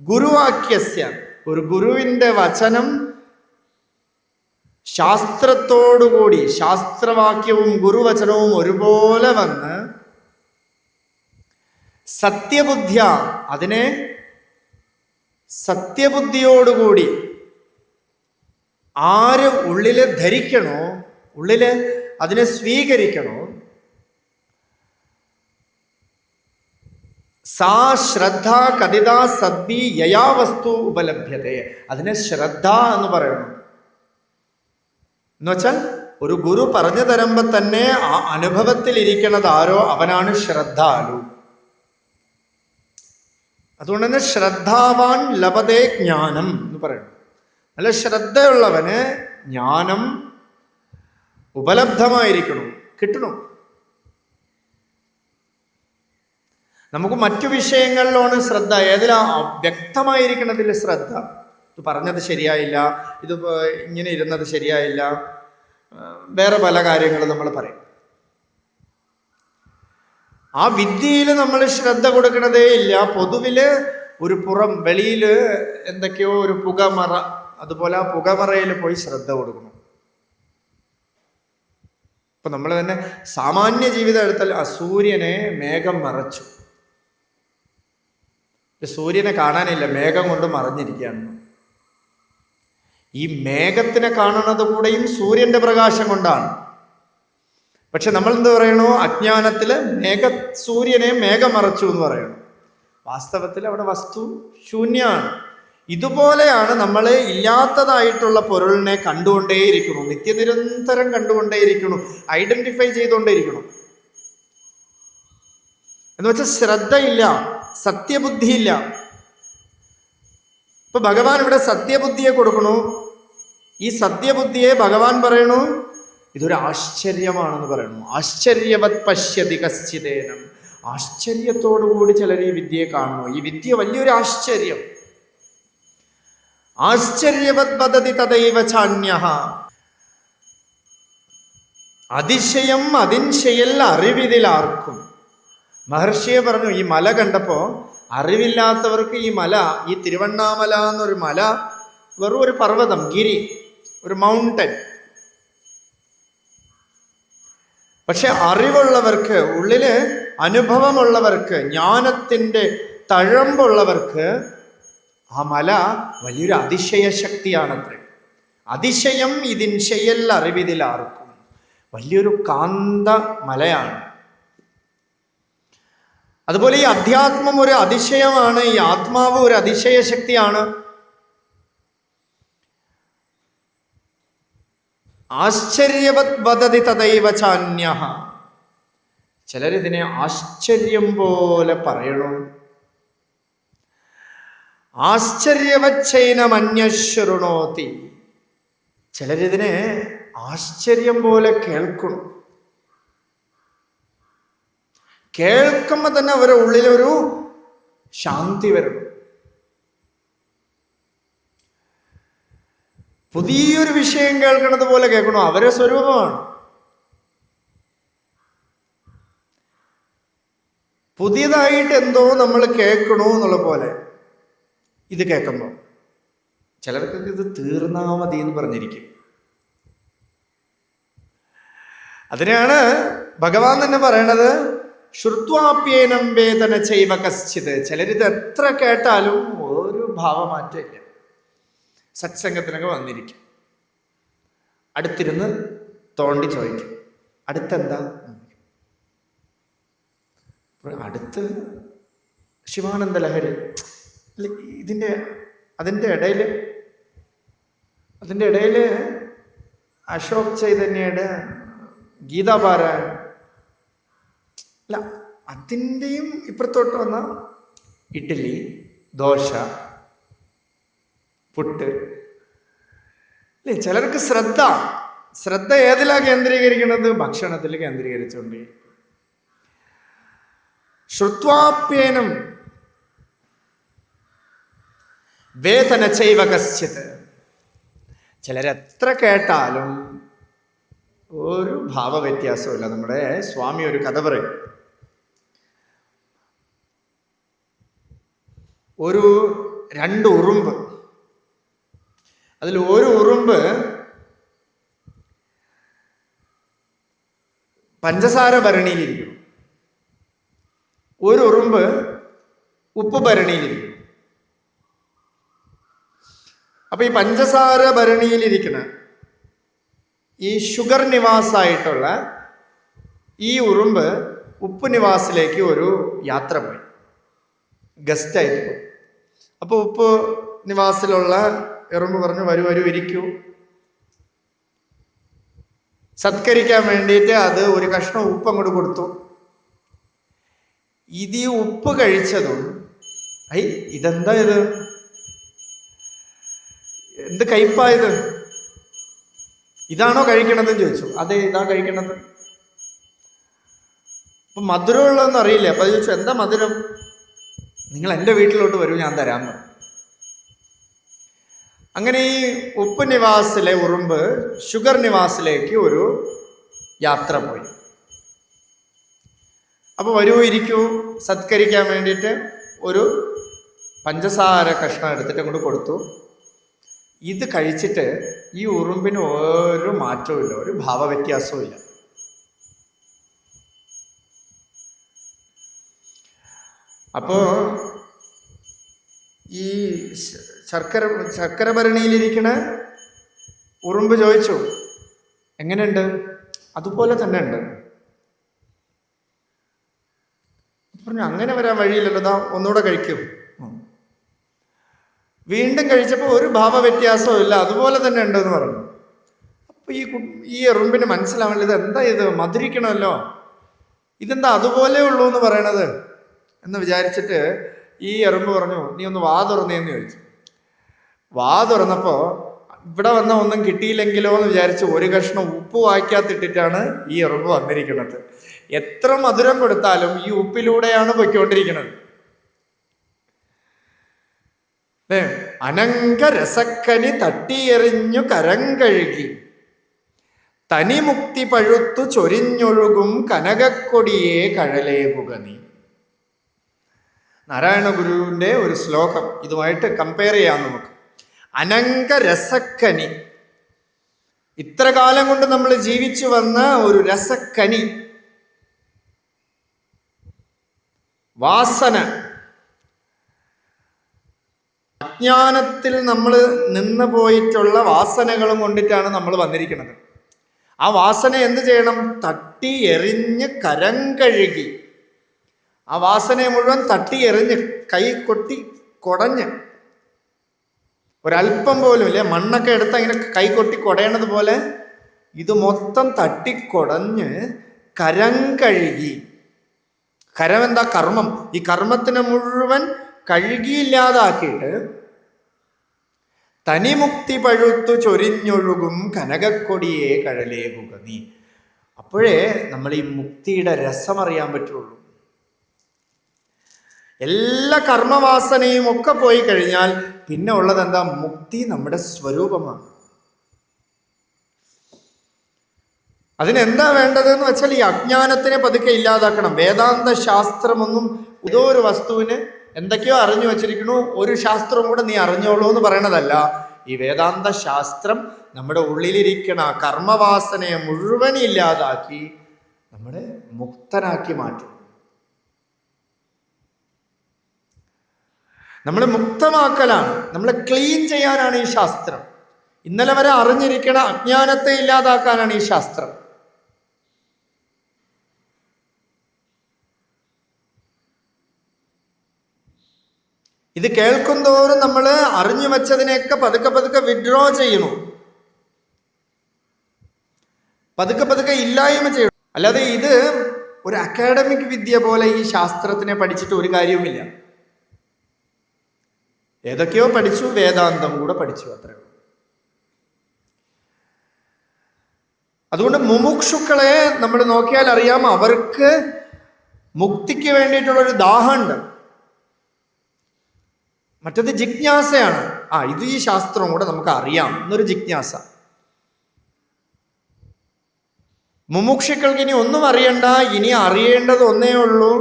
ഗുരുവാക്യസ്യ, ഒരു ഗുരുവിൻ്റെ വചനം ശാസ്ത്രത്തോടുകൂടി, ശാസ്ത്രവാക്യവും ഗുരുവചനവും ഒരുപോലെ വന്ന് സത്യബുദ്ധ്യ, അതിനെ സത്യബുദ്ധിയോടുകൂടി ആര് ഉള്ളില് ധരിക്കണോ, ഉള്ളില് അതിനെ സ്വീകരിക്കണോ, സാ ശ്രദ്ധ കഥിത സദ്ഭി യയാ വസ്തു ഉപലഭ്യതയെ. അതിനെ ശ്രദ്ധ എന്ന് പറയണം. എന്ന് വെച്ചാൽ ഒരു ഗുരു പറഞ്ഞു തരുമ്പോൾ തന്നെ ആ അനുഭവത്തിൽ ഇരിക്കുന്നത് ആരോ അവനാണ് ശ്രദ്ധാലു. അതുകൊണ്ട് തന്നെ ശ്രദ്ധാവാൻ ലഭതേ ജ്ഞാനം എന്ന് പറയണം. നല്ല ശ്രദ്ധയുള്ളവന് ജ്ഞാനം ഉപലബ്ധമായിരിക്കണം, കിട്ടണം. നമുക്ക് മറ്റു വിഷയങ്ങളിലാണ് ശ്രദ്ധ. ഏതിലാ വ്യക്തമായിരിക്കണതിൽ ശ്രദ്ധ. ഇത് പറഞ്ഞത് ശരിയായില്ല, ഇത് ഇങ്ങനെ ഇരുന്നത് ശരിയായില്ല, വേറെ പല കാര്യങ്ങളും നമ്മൾ പറയും. ആ വിദ്യയിൽ നമ്മൾ ശ്രദ്ധ കൊടുക്കണതേ ഇല്ല. പൊതുവില് ഒരു പുറം, വെളിയിൽ എന്തൊക്കെയോ ഒരു പുകമറ, അതുപോലെ ആ പുകമറയിൽ പോയി ശ്രദ്ധ കൊടുക്കണം. ഇപ്പൊ നമ്മൾ തന്നെ സാമാന്യ ജീവിതം എടുത്താൽ ആ സൂര്യനെ മേഘം മറച്ചു. സൂര്യനെ കാണാനില്ല, മേഘം കൊണ്ട് മറഞ്ഞിരിക്കുകയാണ്. ഈ മേഘത്തിനെ കാണുന്നത് കൂടെയും സൂര്യന്റെ പ്രകാശം കൊണ്ടാണ്. പക്ഷെ നമ്മൾ എന്ത് പറയണോ, അജ്ഞാനത്തില് സൂര്യനെ മേഘം മറച്ചു എന്ന് പറയണം. വാസ്തവത്തിൽ അവിടെ വസ്തു ശൂന്യമാണ്. ഇതുപോലെയാണ് നമ്മൾ ഇല്ലാത്തതായിട്ടുള്ള പൊരുളിനെ കണ്ടുകൊണ്ടേയിരിക്കണം, നിത്യനിരന്തരം കണ്ടുകൊണ്ടേയിരിക്കണം, ഐഡന്റിഫൈ ചെയ്തുകൊണ്ടേയിരിക്കണം. എന്ന് വെച്ചാൽ ശ്രദ്ധയില്ല, സത്യബുദ്ധിയില്ല. ഇപ്പൊ ഭഗവാൻ ഇവിടെ സത്യബുദ്ധിയെ കൊടുക്കണു. ഈ സത്യബുദ്ധിയെ ഭഗവാൻ പറയണു ഇതൊരു ആശ്ചര്യമാണെന്ന് പറയണു. ആശ്ചര്യവത് പശ്യതി കശ്ചിതേനം. ആശ്ചര്യത്തോടുകൂടി ചിലർ ഈ വിദ്യയെ കാണുന്നു. ഈ വിദ്യ വലിയൊരു ആശ്ചര്യം. ആശ്ചര്യവത് വദതി തദൈവ ചാന്യഃ. അതിശയം അതിൻശയൽ അറിവിതിലാർക്കും. മഹർഷിയെ പറഞ്ഞു, ഈ മല കണ്ടപ്പോ അറിവില്ലാത്തവർക്ക് ഈ മല, ഈ തിരുവണ്ണാമല എന്നൊരു മല വെറും ഒരു പർവ്വതം, ഗിരി, ഒരു മൗണ്ടൻ. പക്ഷെ അറിവുള്ളവർക്ക്, ഉള്ളില് അനുഭവമുള്ളവർക്ക്, ജ്ഞാനത്തിന്റെ തഴമ്പുള്ളവർക്ക് ആ മല വലിയൊരു അതിശയ ശക്തിയാണത്രേ. അതിശയം ഇതിൻശയൽ അറിവിതിലാർക്കും. വലിയൊരു കാന്ത മലയാണ്. അതുപോലെ ഈ അധ്യാത്മം ഒരു അതിശയമാണ്. ഈ ആത്മാവ് ഒരു അതിശയ ശക്തിയാണ്. ആശ്ചര്യവത് വദതി തദൈവ ചാന്യഃ. ചിലരിതിനെ ആശ്ചര്യം പോലെ പറയണു. ആശ്ചര്യവച്ചൈനമന്യശൃണോതി. ചിലരിതിനെ ആശ്ചര്യം പോലെ കേൾക്കണം. കേൾക്കുമ്പോൾ തന്നെ അവരുടെ ഉള്ളിലൊരു ശാന്തി വരണം. പുതിയൊരു വിഷയം കേൾക്കുന്നത് പോലെ കേൾക്കണോ. അവരെ സ്വരൂപമാണ്. പുതിയതായിട്ട് എന്തോ നമ്മൾ കേൾക്കണോ എന്നുള്ള പോലെ ഇത് കേൾക്കുമ്പോൾ ചിലർക്കൊക്കെ ഇത് തീർന്നാ മതി എന്ന് പറഞ്ഞിരിക്കും. അതിനാണ് ഭഗവാൻ തന്നെ പറയണത്, ശ്രുത്വാപ്യേനം വേദന ചെയ്വ കശ്ചിത്. ചിലരിത് എത്ര കേട്ടാലും ഒരു ഭാവമാറ്റമില്ല. സത്സംഗത്തിനൊക്കെ വന്നിരിക്കും, അടുത്തിരുന്ന് തോണ്ടി ചോദിക്കും, അടുത്തെന്താ? അടുത്ത് ശിവാനന്ദ ലഹരി. അതിൻ്റെ ഇടയിൽ അശോക് ചൈതന്യയുടെ ഗീതാപാരായണം. അല്ല, അതിൻ്റെയും ഇപ്പുറത്തോട്ട് വന്ന ഇഡ്ഡലി, ദോശ, പുട്ട്. അല്ലേ, ചിലർക്ക് ശ്രദ്ധ ഏതിലാ കേന്ദ്രീകരിക്കുന്നത്? ഭക്ഷണത്തിൽ കേന്ദ്രീകരിച്ചുകൊണ്ട്. ശ്രുത്വാപ്യേനം വേദന ചൈവ കശ്ചിത്. ചിലരെത്ര കേട്ടാലും ഒരു ഭാവവ്യത്യാസമില്ല. നമ്മുടെ സ്വാമി ഒരു കഥ പറയും. ഒരു 2 ഉറുമ്പ്, അതിൽ ഒരു ഉറുമ്പ് പഞ്ചസാര ഭരണിയിലിരിക്കും, ഒരു ഉറുമ്പ് ഉപ്പ് ഭരണിയിലിരിക്കും. അപ്പൊ ഈ പഞ്ചസാര ഭരണിയിലിരിക്കുന്ന ഈ ഷുഗർ നിവാസായിട്ടുള്ള ഈ ഉറുമ്പ് ഉപ്പ് നിവാസിലേക്ക് ഒരു യാത്ര പോയി, ഗസ്റ്റായിട്ട് പോയി. അപ്പോൾ ഉപ്പ് നിവാസിലുള്ള ഉറുമ്പ് പറഞ്ഞു, വരൂ ഇരിക്കൂ. സത്കരിക്കാൻ വേണ്ടിയിട്ട് അത് ഒരു കഷ്ണം ഉപ്പ് അങ്ങോട്ട് കൊടുത്തു. ഇത് ഈ ഉപ്പ് കഴിച്ചതും, ഇതെന്താ ഇത്, എന്ത് കയ്പായത്, ഇതാണോ കഴിക്കണതെന്ന് ചോദിച്ചു. അതെ, ഇതാ കഴിക്കണത്. അപ്പൊ മധുരമുള്ളതെന്ന് അറിയില്ല. അപ്പൊ ചോദിച്ചു, എന്താ മധുരം? നിങ്ങൾ എൻ്റെ വീട്ടിലോട്ട് വരൂ, ഞാൻ തരാം. അങ്ങനെ ഈ ഉപ്പ് നിവാസിലെ ഉറുമ്പ് ഷുഗർ നിവാസിലേക്ക് ഒരു യാത്ര പോയി. അപ്പൊ വരൂ, ഇരിക്കൂ. സത്കരിക്കാൻ വേണ്ടിയിട്ട് ഒരു പഞ്ചസാര കഷ്ണം എടുത്തിട്ട് അങ്ങോട്ട് കൊടുത്തു. ഇത് കഴിച്ചിട്ട് ഈ ഉറുമ്പിന് ഒരു മാറ്റവും ഇല്ല, ഒരു ഭാവവ്യത്യാസവും ഇല്ല. അപ്പോ ഈ ശർക്കര ഭരണിയിലിരിക്കണ ഉറുമ്പ് ചോദിച്ചു, എങ്ങനെയുണ്ട്? അതുപോലെ തന്നെ ഉണ്ട്. പറഞ്ഞു, അങ്ങനെ വരാൻ വഴിയില്ലല്ലോ, ദാ ഒന്നുകൂടെ കഴിക്കും. വീണ്ടും കഴിച്ചപ്പോൾ ഒരു ഭാവവ്യത്യാസവും ഇല്ല, അതുപോലെ തന്നെ ഉണ്ടെന്ന് പറഞ്ഞു. അപ്പൊ ഈ എറുമ്പിന് മനസ്സിലാവില്ല, ഇത് എന്താ, ഇത് മധുരിക്കണമല്ലോ, ഇതെന്താ അതുപോലെ ഉള്ളൂ എന്ന് പറയണത് എന്ന് വിചാരിച്ചിട്ട് ഈ എറുമ്പ് പറഞ്ഞു, നീ ഒന്ന് വാ തുറന്നേന്ന് ചോദിച്ചു. വാ തുറന്നപ്പോൾ ഇവിടെ വന്ന ഒന്നും കിട്ടിയില്ലെങ്കിലോ എന്ന് വിചാരിച്ച് ഒരു കഷ്ണം ഉപ്പ് വായിക്കാത്തിട്ടിട്ടാണ് ഈ എറുമ്പ് വന്നിരിക്കുന്നത്. എത്ര മധുരം കൊടുത്താലും ഈ ഉപ്പിലൂടെയാണ് പൊയ്ക്കൊണ്ടിരിക്കുന്നത്. അനങ്ക രസക്കനി തട്ടിയെറിഞ്ഞു കരം കഴുകി തനിമുക്തി പഴുത്തു ചൊരിഞ്ഞൊഴുകും കനകക്കൊടിയെ കഴലേ പുകനി. നാരായണ ഗുരുവിൻ്റെ ഒരു ശ്ലോകം ഇതുമായിട്ട് കമ്പയർ ചെയ്യാം നമുക്ക്. അനങ്ക രസക്കനി, ഇത്ര കാലം കൊണ്ട് നമ്മൾ ജീവിച്ചു വന്ന ഒരു രസക്കനി, വാസന, അജ്ഞാനത്തിൽ നമ്മൾ നിന്ന് പോയിട്ടുള്ള വാസനകളും കൊണ്ടിട്ടാണ് നമ്മൾ വന്നിരിക്കുന്നത്. ആ വാസന എന്ത് ചെയ്യണം? തട്ടി എറിഞ്ഞ് കരം കഴുകി. ആ വാസനയെ മുഴുവൻ തട്ടി എറിഞ്ഞ് കൈ കൊട്ടി കുടഞ്ഞ്, ഒരല്പം പോലും ഇല്ലേ, മണ്ണൊക്കെ എടുത്ത് അങ്ങനെ കൈ കൊട്ടി കുടയണത് പോലെ ഇത് മൊത്തം തട്ടിക്കൊടഞ്ഞ് കരം കഴുകി. കരം എന്താ? കർമ്മം. ഈ കർമ്മത്തിനെ മുഴുവൻ കഴുകിയില്ലാതാക്കിയിട്ട് തനിമുക്തി പഴുത്തു ചൊരിഞ്ഞൊഴുകും കനകക്കൊടിയെ കഴലേകുക നീ. അപ്പോഴേ നമ്മൾ ഈ മുക്തിയുടെ രസം അറിയാൻ പറ്റുള്ളൂ. എല്ലാ കർമ്മവാസനയും ഒക്കെ പോയി കഴിഞ്ഞാൽ പിന്നെ ഉള്ളത് എന്താ? മുക്തി നമ്മുടെ സ്വരൂപമാണ്. അതിനെന്താ വേണ്ടതെന്ന് വെച്ചാൽ ഈ അജ്ഞാനത്തിനെ പതുക്കെ ഇല്ലാതാക്കണം. വേദാന്ത ശാസ്ത്രമൊന്നും ഇതോ ഒരു വസ്തുവിന് എന്തൊക്കെയോ അറിഞ്ഞു വച്ചിരിക്കണു, ഒരു ശാസ്ത്രവും കൂടെ നീ അറിഞ്ഞോളൂ എന്ന് പറയണതല്ല. ഈ വേദാന്ത ശാസ്ത്രം നമ്മുടെ ഉള്ളിലിരിക്കണ കർമ്മവാസനയെ മുഴുവൻ ഇല്ലാതാക്കി നമ്മളെ മുക്തനാക്കി മാറ്റും. നമ്മളെ മുക്തമാക്കലാണ്, നമ്മളെ ക്ലീൻ ചെയ്യാനാണ് ഈ ശാസ്ത്രം. ഇന്നലെ വരെ അറിഞ്ഞിരിക്കണ അജ്ഞാനത്തെ ഇല്ലാതാക്കാനാണ് ഈ ശാസ്ത്രം. ഇത് കേൾക്കും തോറും നമ്മൾ അറിഞ്ഞു വെച്ചതിനെയൊക്കെ പതുക്കെ പതുക്കെ വിഡ്രോ ചെയ്യണു, പതുക്കെ പതുക്കെ ഇല്ലായ്മ ചെയ്യണം. അല്ലാതെ ഇത് ഒരു അക്കാഡമിക് വിദ്യ പോലെ ഈ ശാസ്ത്രത്തിനെ പഠിച്ചിട്ട് ഒരു കാര്യവുമില്ല. ഏതൊക്കെയോ പഠിച്ചു, വേദാന്തം കൂടെ പഠിച്ചു, അത്രേ ഉള്ളൂ. അതുകൊണ്ട് മുമുക്ഷുക്കളെ നമ്മൾ നോക്കിയാൽ അറിയാം, അവർക്ക് മുക്തിക്ക് വേണ്ടിയിട്ടുള്ളൊരു ദാഹമുണ്ട്. മറ്റത് ജിജ്ഞാസയാണ്. ഇത് ഈ ശാസ്ത്രം കൂടെ നമുക്ക് അറിയാം എന്നൊരു ജിജ്ഞാസ. മുമുക്ഷുക്കൾക്ക് ഇനി ഒന്നും അറിയണ്ട, ഇനി അറിയേണ്ടത് ഒന്നേ ഉള്ളൂ.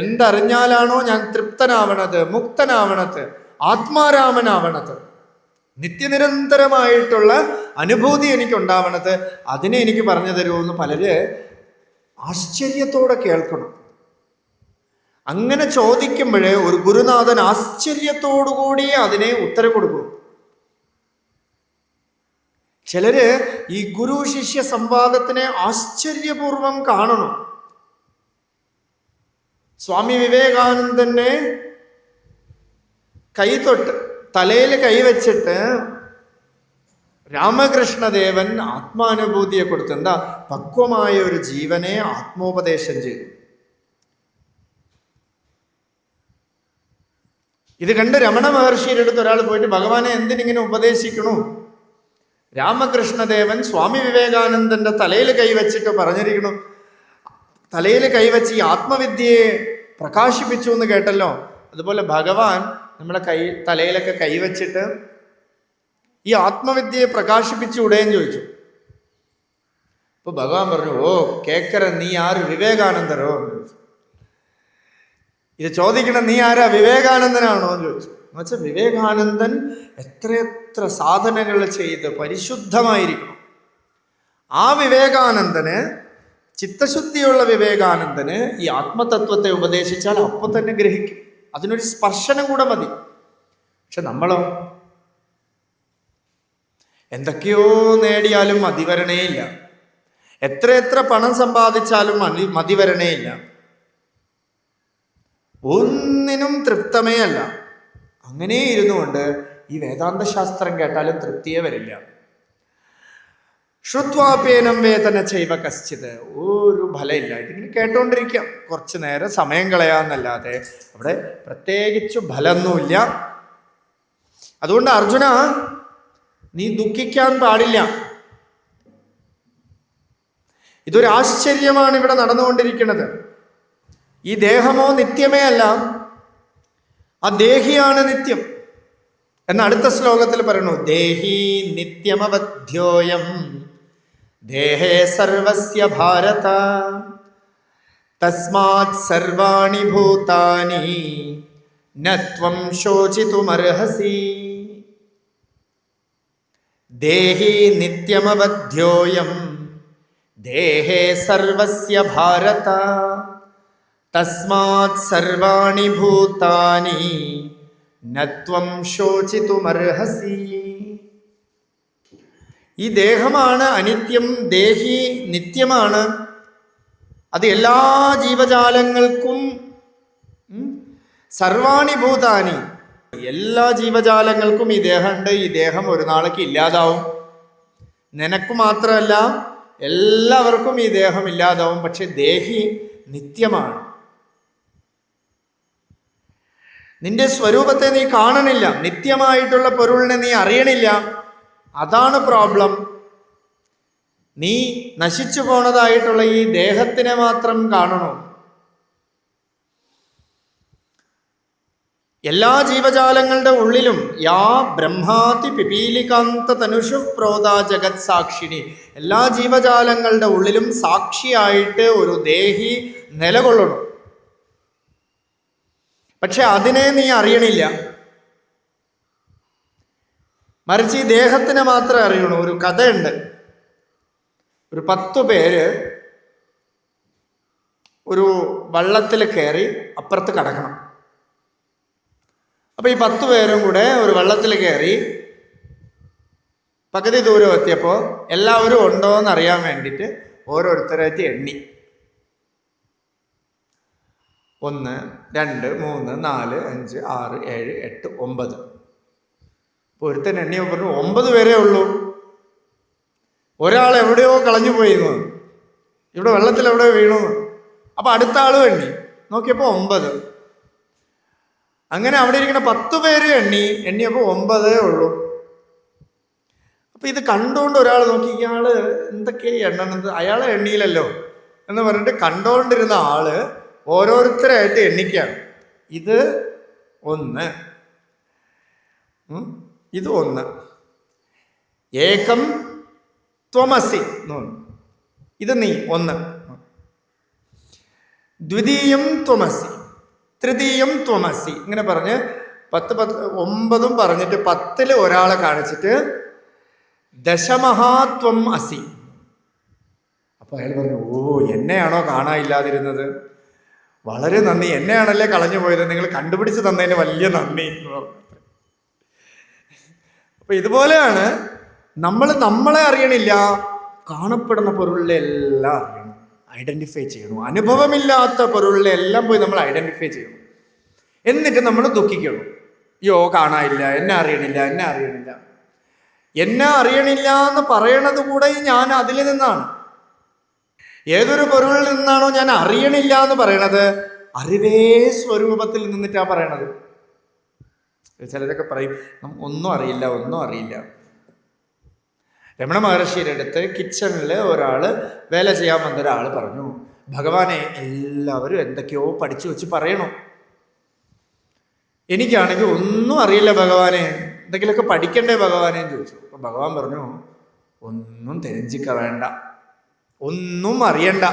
എന്തറിഞ്ഞാലാണോ ഞാൻ തൃപ്തനാവണത്, മുക്തനാവണത്, ആത്മാരാമനാവണത്, നിത്യനിരന്തരമായിട്ടുള്ള അനുഭൂതി എനിക്കുണ്ടാവണത്, അതിനെ എനിക്ക് പറഞ്ഞു തരുമെന്ന് പലര് ആശ്ചര്യത്തോടെ കേൾക്കണം. അങ്ങനെ ചോദിക്കുമ്പോഴേ ഒരു ഗുരുനാഥൻ ആശ്ചര്യത്തോടുകൂടി അതിനെ ഉത്തരം കൊടുക്കും. ചിലര് ഈ ഗുരു ശിഷ്യ സംവാദത്തിനെ ആശ്ചര്യപൂർവം കാണണം. സ്വാമി വിവേകാനന്ദനെ കൈതൊട്ട് തലയിൽ കൈവച്ചിട്ട് രാമകൃഷ്ണദേവൻ ആത്മാനുഭൂതിയെ കൊടുത്തു. എന്താ? പക്വമായ ഒരു ജീവനെ ആത്മോപദേശം ചെയ്തു. ഇത് കണ്ട് രമണ മഹർഷിയുടെ അടുത്ത് ഒരാൾ പോയിട്ട്, ഭഗവാനെ എന്തിനിങ്ങനെ ഉപദേശിക്കണു? രാമകൃഷ്ണദേവൻ സ്വാമി വിവേകാനന്ദന്റെ തലയിൽ കൈവച്ചിട്ട് പറഞ്ഞിരിക്കണു, തലയിൽ കൈവച്ച് ഈ ആത്മവിദ്യയെ പ്രകാശിപ്പിച്ചു എന്ന് കേട്ടല്ലോ. അതുപോലെ ഭഗവാൻ നമ്മളെ തലയിലൊക്കെ കൈവച്ചിട്ട് ഈ ആത്മവിദ്യയെ പ്രകാശിപ്പിച്ചുകൂടെയെന്ന് ചോദിച്ചു. അപ്പൊ ഭഗവാൻ പറഞ്ഞു, ഓ കേക്കര, നീ ആര്? വിവേകാനന്ദരോ എന്ന് ചോദിച്ചു. ഇത് ചോദിക്കണം, നീ ആരാ? വിവേകാനന്ദനാണോ എന്ന് ചോദിച്ചു. എന്ന് വെച്ചാൽ വിവേകാനന്ദൻ എത്രയെത്ര സാധനകൾ ചെയ്ത് പരിശുദ്ധമായിരിക്കണം. ആ വിവേകാനന്ദന്, ചിത്തശുദ്ധിയുള്ള വിവേകാനന്ദന് ഈ ആത്മതത്വത്തെ ഉപദേശിച്ചാൽ അപ്പൊ തന്നെ ഗ്രഹിക്കും. അതിനൊരു സ്പർശനം കൂടെ മതി. പക്ഷെ നമ്മളോ എന്തൊക്കെയോ നേടിയാലും മതിവരണേയില്ല, എത്ര പണം സമ്പാദിച്ചാലും മതിവരണേയില്ല, ഒന്നിനും തൃപ്തമേ അല്ല. അങ്ങനെ ഇരുന്നുകൊണ്ട് ഈ വേദാന്ത ശാസ്ത്രം കേട്ടാലും തൃപ്തിയെ വരില്ല. ശ്രുത്വാപേനം വേദന ചെയ്വ കശ്ചിത്, ഒരു ഫലമില്ല. ഇതിങ്ങനെ കേട്ടോണ്ടിരിക്കാം, കുറച്ചു നേരം സമയം കളയാന്നല്ലാതെ അവിടെ പ്രത്യേകിച്ച് ഫലമൊന്നുമില്ല. അതുകൊണ്ട് അർജുന, നീ ദുഃഖിക്കാൻ പാടില്ല. ഇതൊരു ആശ്ചര്യമാണ് ഇവിടെ നടന്നുകൊണ്ടിരിക്കുന്നത്. ഈ ദേഹമോ നിത്യമേ അല്ല, ആ ദേഹിയാണ് നിത്യം എന്ന അടുത്ത ശ്ലോകത്തിൽ പറയുന്നു. ദേഹി നിത്യമവധ്യോയം ദേഹേ സർവസ്യ ഭാരത തസ്മാത് സർവാണി ഭൂതാനി നത്വം ശോചിതുമർഹസി. ദേഹി നിത്യമവധ്യോയം ദേഹേ സർവസ്യ ഭാരത തസ്മാത് സർവാണി ഭൂതാനി നത്വം ശോചിതുമർഹസി. ഈ ദേഹമാണ് അനിത്യം, ദേഹി നിത്യമാണ്. അത് എല്ലാ ജീവജാലങ്ങൾക്കും, സർവാണി ഭൂതാനി, എല്ലാ ജീവജാലങ്ങൾക്കും ഈ ദേഹമുണ്ട്. ഈ ദേഹം ഒരു നാളേക്ക് ഇല്ലാതാവും. നിനക്ക് മാത്രമല്ല, എല്ലാവർക്കും ഈ ദേഹം ഇല്ലാതാവും. പക്ഷെ ദേഹി നിത്യമാണ്. നിന്റെ സ്വരൂപത്തെ നീ കാണണില്ല, നിത്യമായിട്ടുള്ള പൊരുളിനെ നീ അറിയണില്ല. അതാണ് പ്രോബ്ലം. നീ നശിച്ചു പോണതായിട്ടുള്ള ഈ ദേഹത്തിനെ മാത്രം കാണണോ? എല്ലാ ജീവജാലങ്ങളുടെ ഉള്ളിലും യാ ബ്രഹ്മാതി പിപീലികാന്ത തനുഷു പ്രോദാ ജഗത് സാക്ഷിണി, എല്ലാ ജീവജാലങ്ങളുടെ ഉള്ളിലും സാക്ഷിയായിട്ട് ഒരു ദേഹി നിലകൊള്ളണം. പക്ഷെ അതിനെ നീ അറിയണില്ല. മറിച്ച് ഈ ദേഹത്തിനെ മാത്രമേ അറിയണു. ഒരു കഥയുണ്ട്. ഒരു 10 പേര് ഒരു വള്ളത്തിൽ കയറി അപ്പുറത്ത് കടക്കണം. അപ്പൊ ഈ 10 പേരും കൂടെ ഒരു വെള്ളത്തിൽ കയറി പകുതി ദൂരം എത്തിയപ്പോൾ എല്ലാവരും ഉണ്ടോ എന്ന് അറിയാൻ വേണ്ടിയിട്ട് ഓരോരുത്തരായിട്ട് എണ്ണി. 1, 2, 3, 4, 5, 6, 7, 8, 9. അപ്പോൾ ഒരുത്തൻ എണ്ണിയോ പറഞ്ഞു 9 പേരേ ഉള്ളൂ. ഒരാൾ എവിടെയോ കളഞ്ഞു പോയിരുന്നു, ഇവിടെ വെള്ളത്തിൽ എവിടെയോ വീണു. അപ്പൊ അടുത്ത ആളും എണ്ണി, നോക്കിയപ്പോൾ 9. അങ്ങനെ അവിടെ ഇരിക്കുന്ന 10 പേര് എണ്ണിയപ്പോൾ 9 ഉള്ളൂ. അപ്പൊ ഇത് കണ്ടുകൊണ്ട് ഒരാൾ നോക്കി, ഇയാള് എന്തൊക്കെയാ എണ്ണണത്, അയാളെ എണ്ണിയില്ലല്ലോ എന്ന് പറഞ്ഞിട്ട് കണ്ടോണ്ടിരുന്ന ആള് ഓരോരുത്തരായിട്ട് എണ്ണിക്കുകയാണ്. ഇത് 1, ഇത് 1, ഏകം ത്വമസി, ഇത് നീ 1, ദ്വിതീയം ത്വമസി, തൃതീയം ത്വമസി, ഇങ്ങനെ പറഞ്ഞ് 9 പറഞ്ഞിട്ട് 10 ഒരാളെ കാണിച്ചിട്ട് ദശമഹാത്വം അസി. അപ്പൊ അയാൾ പറഞ്ഞു, ഓ എന്നെയാണോ കാണാനില്ലാതിരുന്നത്, വളരെ നന്ദി, എന്നെയാണല്ലേ കളഞ്ഞു പോയത്, നിങ്ങൾ കണ്ടുപിടിച്ച് തന്നതിന് വലിയ നന്ദി. അപ്പൊ ഇതുപോലെയാണ് നമ്മളെ അറിയണില്ല, കാണപ്പെടുന്ന പൊരുളിലെ എല്ലാം അറിയണം, ഐഡന്റിഫൈ ചെയ്യണം. അനുഭവമില്ലാത്ത പൊരുളിലെ എല്ലാം പോയി നമ്മൾ ഐഡന്റിഫൈ ചെയ്യണം. എന്നിട്ട് നമ്മൾ ദുഃഖിക്കണം, യോ കാണാനില്ല, എന്നെ അറിയണില്ല. എന്നെ അറിയണില്ല എന്ന് പറയണത് കൂടെ ഞാൻ അതിൽ നിന്നാണ്. ഏതൊരു പൊരുളിൽ നിന്നാണോ ഞാൻ അറിയണില്ല എന്ന് പറയണത്, അറിവേ സ്വരൂപത്തിൽ നിന്നിട്ടാ പറയണത്. ചിലരൊക്കെ പറയും ഒന്നും അറിയില്ല. രമണ മഹർഷിയുടെ അടുത്ത് കിച്ചണിൽ ഒരാൾ വേല ചെയ്യാൻ വന്ന ഒരാൾ പറഞ്ഞു, ഭഗവാനെ എല്ലാവരും എന്തൊക്കെയോ പഠിച്ചു വെച്ച് പറയണു, എനിക്കാണെങ്കിൽ ഒന്നും അറിയില്ല ഭഗവാനെ, എന്തെങ്കിലുമൊക്കെ പഠിക്കണ്ടേ ഭഗവാനെ എന്ന് ചോദിച്ചു. അപ്പൊ ഭഗവാൻ പറഞ്ഞു, ഒന്നും തെരഞ്ഞിക്ക വേണ്ട, ഒന്നും അറിയണ്ട.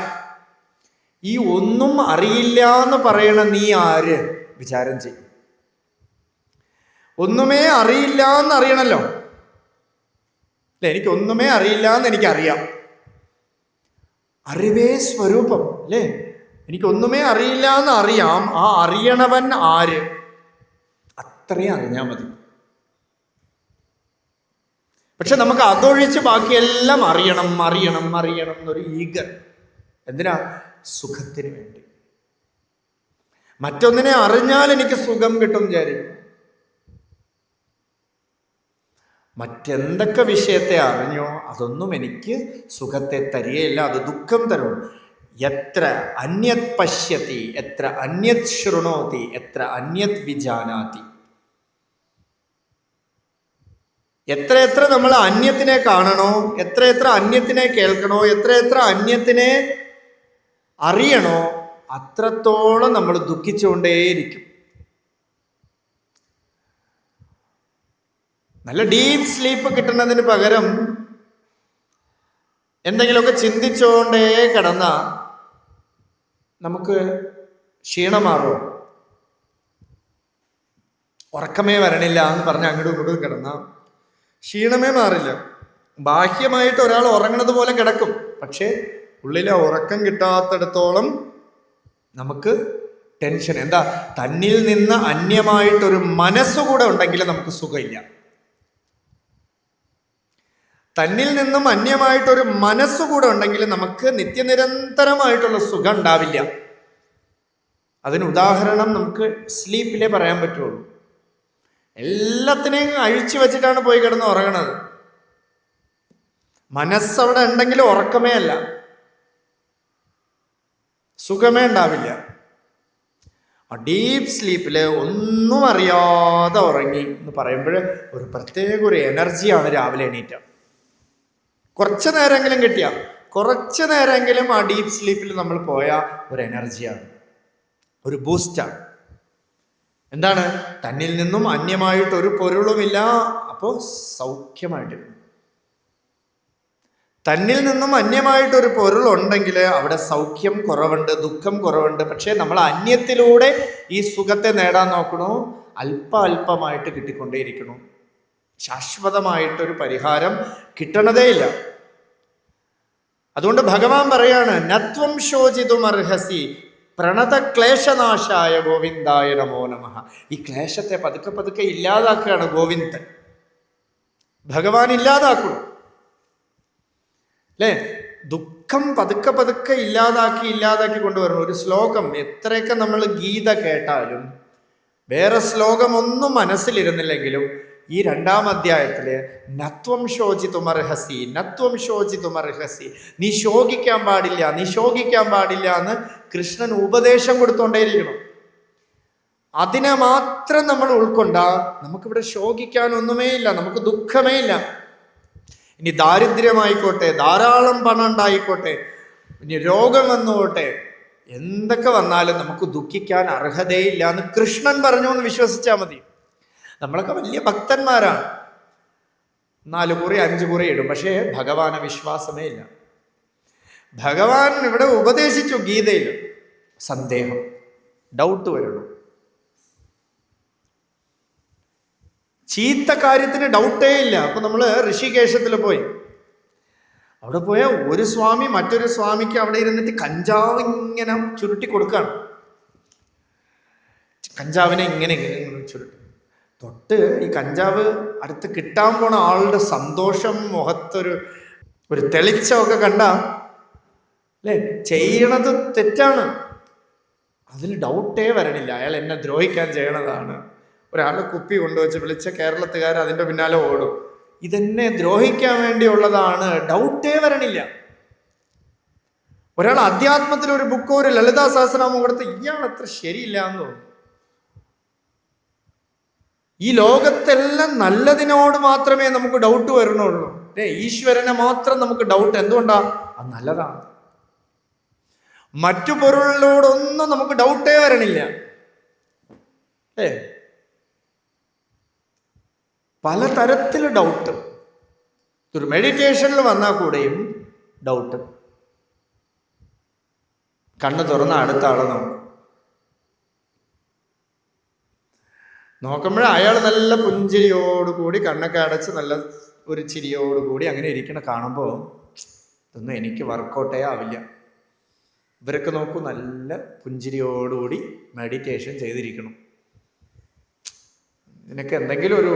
ഈ ഒന്നും അറിയില്ല എന്ന് പറയണ നീ ആര് വിചാരം ചെയ്യും. ഒന്നുമേ അറിയില്ല എന്ന് അറിയണല്ലോ അല്ലെ, എനിക്കൊന്നുമേ അറിയില്ല എന്ന് എനിക്കറിയാം. അറിവേ സ്വരൂപം അല്ലേ, എനിക്കൊന്നുമേ അറിയില്ല എന്ന് അറിയാം. ആ അറിയണവൻ ആര്, അത്രയും അറിഞ്ഞാൽ മതി. പക്ഷെ നമുക്ക് അതൊഴിച്ച് ബാക്കിയെല്ലാം അറിയണം എന്നൊരു ഈഗർ. എന്തിനാ? സുഖത്തിന് വേണ്ടി. മറ്റൊന്നിനെ അറിഞ്ഞാൽ എനിക്ക് സുഖം കിട്ടും വിചാരിക്കും. മറ്റെന്തൊക്കെ വിഷയത്തെ അറിഞ്ഞോ അതൊന്നും എനിക്ക് സുഖത്തെ തരികയില്ല, അത് ദുഃഖം തരും. എത്ര അന്യത് പശ്യതി, എത്ര അന്യത് ശൃണോതി, എത്ര അന്യത് വിജാനാതി. എത്രയെത്ര നമ്മൾ അന്യത്തിനെ കാണണോ, എത്രയെത്ര അന്യത്തിനെ കേൾക്കണോ, എത്രയെത്ര അന്യത്തിനെ അറിയണോ, അത്രത്തോളം നമ്മൾ ദുഃഖിച്ചുകൊണ്ടേയിരിക്കും. നല്ല ഡീപ്പ് സ്ലീപ്പ് കിട്ടുന്നതിന് പകരം എന്തെങ്കിലുമൊക്കെ ചിന്തിച്ചുകൊണ്ടേ കിടന്ന നമുക്ക് ക്ഷീണം മാറുമോ? ഉറക്കമേ വരണില്ല എന്ന് പറഞ്ഞ് അങ്ങോട്ടും ഇങ്ങോട്ടും കിടന്ന ക്ഷീണമേ മാറില്ല. ബാഹ്യമായിട്ട് ഒരാൾ ഉറങ്ങണത് പോലെ കിടക്കും, പക്ഷേ ഉള്ളിലെ ഉറക്കം കിട്ടാത്തിടത്തോളം നമുക്ക് ടെൻഷൻ. എന്താ? തന്നിൽ നിന്ന് അന്യമായിട്ടൊരു മനസ്സുകൂടെ ഉണ്ടെങ്കിൽ നമുക്ക് സുഖമില്ല. തന്നിൽ നിന്നും അന്യമായിട്ടൊരു മനസ്സുകൂടെ ഉണ്ടെങ്കിൽ നമുക്ക് നിത്യനിരന്തരമായിട്ടുള്ള സുഖം ഉണ്ടാവില്ല. അതിന് ഉദാഹരണം നമുക്ക് സ്ലീപ്പിലേ പറയാൻ പറ്റുള്ളൂ. എല്ലാത്തിനെയും അഴിച്ചു വെച്ചിട്ടാണ് പോയി കിടന്ന് ഉറങ്ങണത്. മനസ്സവിടെ ഉണ്ടെങ്കിൽ ഉറക്കമേ അല്ല, സുഖമേ ഉണ്ടാവില്ല. ആ ഡീപ്പ് സ്ലീപ്പില് ഒന്നും അറിയാതെ ഉറങ്ങി എന്ന് പറയുമ്പോൾ ഒരു പ്രത്യേക ഒരു എനർജിയാണ് രാവിലെ എണീറ്റ. കുറച്ചു നേരമെങ്കിലും കിട്ടിയ, കുറച്ചു നേരമെങ്കിലും ആ ഡീപ്പ് സ്ലീപ്പിൽ നമ്മൾ പോയ ഒരു എനർജിയാണ്, ഒരു ബൂസ്റ്റാണ്. എന്താണ്? തന്നിൽ നിന്നും അന്യമായിട്ടൊരു പൊരുളുമില്ല. അപ്പോൾ സൗഖ്യമായിട്ടിരുന്നു. തന്നിൽ നിന്നും അന്യമായിട്ടൊരു പൊരുളുണ്ടെങ്കിൽ അവിടെ സൗഖ്യം കുറവുണ്ട്, ദുഃഖം കുറവുണ്ട്. പക്ഷേ നമ്മൾ അന്യത്തിലൂടെ ഈ സുഖത്തെ നേടാൻ നോക്കണു, അല്പമായിട്ട് കിട്ടിക്കൊണ്ടേയിരിക്കണു. ശാശ്വതമായിട്ടൊരു പരിഹാരം കിട്ടണതേയില്ല. അതുകൊണ്ട് ഭഗവാൻ പറയാണ്, നത്വം ശോചിതും അർഹസി പ്രണത ക്ലേശനാശായ ഗോവിന്ദായ നമോ നമഃ. ഈ ക്ലേശത്തെ പതുക്കെ പതുക്കെ ഇല്ലാതാക്കുകയാണ് ഗോവിന്ദൻ. ഭഗവാൻ ഇല്ലാതാക്കണം അല്ലേ? ദുഃഖം പതുക്കെ പതുക്കെ ഇല്ലാതാക്കി കൊണ്ടുവരണം. ഒരു ശ്ലോകം എത്രയൊക്കെ നമ്മൾ ഗീത കേട്ടാലും വേറെ ശ്ലോകം ഒന്നും മനസ്സിലിരുന്നില്ലെങ്കിലും ഈ 2-ാം അധ്യായത്തില് നത്വം ശോചിതുമർഹസി, നത്വം ശോചിതുമർഹസി, നീ ശോകിക്കാൻ പാടില്ല, നീ ശോകിക്കാൻ പാടില്ല എന്ന് കൃഷ്ണൻ ഉപദേശം കൊടുത്തോണ്ടേയിരിക്കണം. അതിനെ മാത്രം നമ്മൾ ഉൾക്കൊണ്ട നമുക്കിവിടെ ശോകിക്കാനൊന്നുമേ ഇല്ല, നമുക്ക് ദുഃഖമേ ഇല്ല. ഇനി ദാരിദ്ര്യമായിക്കോട്ടെ, ധാരാളം പണം ഉണ്ടായിക്കോട്ടെ, ഇനി രോഗം വന്നുകൊട്ടെ, എന്തൊക്കെ വന്നാലും നമുക്ക് ദുഃഖിക്കാൻ അർഹതയില്ല എന്ന് കൃഷ്ണൻ പറഞ്ഞു എന്ന് വിശ്വസിച്ചാൽ മതി. നമ്മളൊക്കെ വലിയ ഭക്തന്മാരാണ്, 4 കുറി 5 കുറി ഇടും, പക്ഷേ ഭഗവാനെ വിശ്വാസമേ ഇല്ല. ഭഗവാൻ ഇവിടെ ഉപദേശിച്ചു ഗീതയിൽ, സന്ദേഹം, ഡൗട്ട് വരുള്ളൂ. ചീത്ത കാര്യത്തിന് ഡൗട്ടേ ഇല്ല. അപ്പൊ നമ്മൾ ഋഷികേശത്തിൽ പോയി, അവിടെ പോയ ഒരു സ്വാമി മറ്റൊരു സ്വാമിക്ക് അവിടെ ഇരുന്നിട്ട് കഞ്ചാവ് ഇങ്ങനെ ചുരുട്ടി കൊടുക്കാണ്. കഞ്ചാവിനെ ഇങ്ങനെ ചുരുട്ടി തൊട്ട് ഈ കഞ്ചാവ് അടുത്ത് കിട്ടാൻ പോണ ആളുടെ സന്തോഷം, മുഖത്തൊരു തെളിച്ചമൊക്കെ കണ്ട അല്ലേ, ചെയ്യണത് തെറ്റാണ്, അതിൽ ഡൗട്ടേ വരണില്ല. അയാൾ എന്നെ ദ്രോഹിക്കാൻ ചെയ്യണതാണ്. ഒരാൾ കുപ്പി കൊണ്ടുവച്ച് വിളിച്ച കേരളത്തുകാർ അതിൻ്റെ പിന്നാലെ ഓടും, ഇതെന്നെ ദ്രോഹിക്കാൻ വേണ്ടിയുള്ളതാണ്, ഡൗട്ടേ വരണില്ല. ഒരാൾ അധ്യാത്മത്തിൽ ഒരു ബുക്കോ ഒരു ലളിതാ സഹസ്രനാമം കൊടുത്ത് ഇയാൾ അത്ര ശരിയില്ല എന്ന് തോന്നും. ഈ ലോകത്തെല്ലാം നല്ലതിനോട് മാത്രമേ നമുക്ക് ഡൗട്ട് വരണുള്ളൂ. ഈശ്വരനെ മാത്രം നമുക്ക് ഡൗട്ട്. എന്തുകൊണ്ടാ? അത് നല്ലതാണ്. മറ്റു പൊരുളിനോടൊന്നും നമുക്ക് ഡൗട്ടേ വരണില്ല. പലതരത്തിൽ ഡൗട്ട്. ഒരു മെഡിറ്റേഷനിൽ വന്നാൽ കൂടെയും ഡൗട്ട്. കണ്ണ് തുറന്ന അടുത്ത ആളെ നോക്കുമ്പോൾ അയാൾ നല്ല പുഞ്ചിരിയോടുകൂടി കണ്ണൊക്കെ അടച്ച് നല്ല ഒരു ചിരിയോടുകൂടി അങ്ങനെ ഇരിക്കണ കാണുമ്പോൾ ഇതൊന്നും എനിക്ക് വർക്കൗട്ടേ ആവില്ല. ഇവരൊക്കെ നോക്കൂ, നല്ല പുഞ്ചിരിയോടുകൂടി മെഡിറ്റേഷൻ ചെയ്തിരിക്കണം. ഇതിനൊക്കെ എന്തെങ്കിലും ഒരു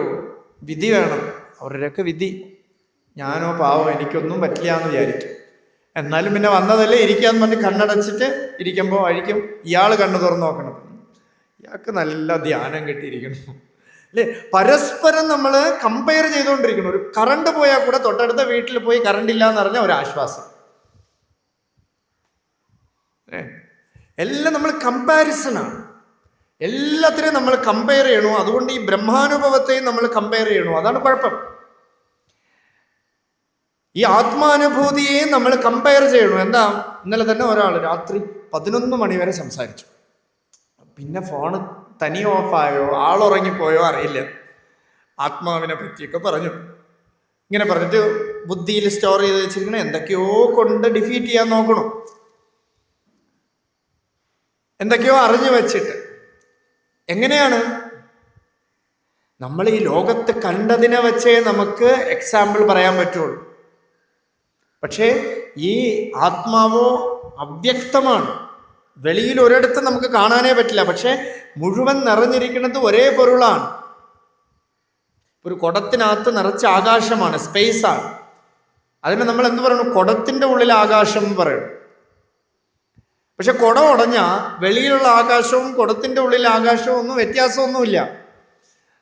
വിധി വേണം. അവരുടെയൊക്കെ വിധി. ഞാനോ പാവം, എനിക്കൊന്നും പറ്റില്ല എന്ന് വിചാരിക്കും. എന്നാലും പിന്നെ വന്നതല്ലേ ഇരിക്കാന്ന് പറഞ്ഞ് കണ്ണടച്ചിട്ട് ഇരിക്കുമ്പോൾ ആയിരിക്കും ഇയാൾ കണ്ണു തുറന്ന് നോക്കണം. ഇയാൾക്ക് നല്ല ധ്യാനം കിട്ടിയിരിക്കണം അല്ലേ? പരസ്പരം നമ്മൾ കമ്പയർ ചെയ്തുകൊണ്ടിരിക്കണം. ഒരു കറണ്ട് പോയാൽ കൂടെ തൊട്ടടുത്ത വീട്ടിൽ പോയി കറണ്ട് ഇല്ല എന്ന് പറഞ്ഞാൽ ഒരു ആശ്വാസം. എല്ലാം നമ്മൾ കമ്പാരിസണാണ്. എല്ലാത്തിനെയും നമ്മൾ കമ്പയർ ചെയ്യണു. അതുകൊണ്ട് ഈ ബ്രഹ്മാനുഭവത്തെയും നമ്മൾ കമ്പയർ ചെയ്യണു. അതാണ് കുഴപ്പം. ഈ ആത്മാനുഭൂതിയെ നമ്മൾ കമ്പയർ ചെയ്യണം. എന്താ, ഇന്നലെ തന്നെ ഒരാൾ രാത്രി 11 മണി വരെ സംസാരിച്ചു, പിന്നെ ഫോണ് തനി ഓഫായോ ആളുറങ്ങിപ്പോയോ അറിയില്ല, ആത്മാവിനെ പറ്റിയൊക്കെ പറഞ്ഞു. ഇങ്ങനെ പറഞ്ഞിട്ട് ബുദ്ധിയിൽ സ്റ്റോർ ചെയ്ത് വെച്ചിരിക്കണ എന്തൊക്കെയോ കൊണ്ട് ഡിഫീറ്റ് ചെയ്യാൻ നോക്കണം, എന്തൊക്കെയോ അറിഞ്ഞു വെച്ചിട്ട്. എങ്ങനെയാണ്? നമ്മൾ ഈ ലോകത്ത് കണ്ടതിനെ വെച്ചേ നമുക്ക് എക്സാമ്പിൾ പറയാൻ പറ്റുള്ളൂ. പക്ഷേ ഈ ആത്മാവോ അവ്യക്തമാണ്, വെളിയിൽ ഒരിടത്ത് നമുക്ക് കാണാനേ പറ്റില്ല. പക്ഷെ മുഴുവൻ നിറഞ്ഞിരിക്കുന്നത് ഒരേ പൊരുളാണ്. ഒരു കുടത്തിനകത്ത് നിറച്ച ആകാശമാണ്, സ്പേസ് ആണ്. അതിന് നമ്മൾ എന്ത് പറയണം? കുടത്തിന്റെ ഉള്ളിൽ ആകാശം എന്ന് പറയണം. പക്ഷെ കുടം ഉടഞ്ഞാൽ വെളിയിലുള്ള ആകാശവും കുടത്തിന്റെ ഉള്ളിലെ ആകാശവും ഒന്നും വ്യത്യാസമൊന്നുമില്ല.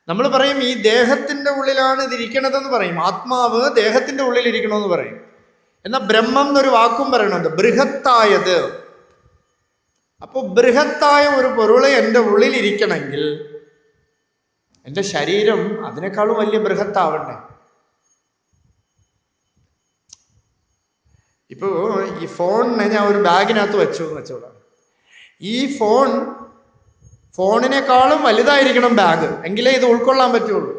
നമ്മൾ പറയും ഈ ദേഹത്തിന്റെ ഉള്ളിലാണ് ഇതിരിക്കണതെന്ന് പറയും, ആത്മാവ് ദേഹത്തിന്റെ ഉള്ളിൽ ഇരിക്കണമെന്ന് പറയും. എന്നാൽ ബ്രഹ്മം എന്നൊരു വാക്കും പറയണുണ്ട്, ബൃഹത്തായത്. അപ്പോൾ ബൃഹത്തായ ഒരു പൊരുള് എൻ്റെ ഉള്ളിൽ ഇരിക്കണമെങ്കിൽ എൻ്റെ ശരീരം അതിനേക്കാളും വലിയ ബൃഹത്താവണ്ടേ. ഇപ്പോൾ ഈ ഫോണിനെ ഞാൻ ഒരു ബാഗിനകത്ത് വെച്ചു എന്ന് വെച്ചോളാം. ഈ ഫോണിനേക്കാളും വലുതായിരിക്കണം ബാഗ്, എങ്കിലേ ഇത് ഉൾക്കൊള്ളാൻ പറ്റുള്ളൂ.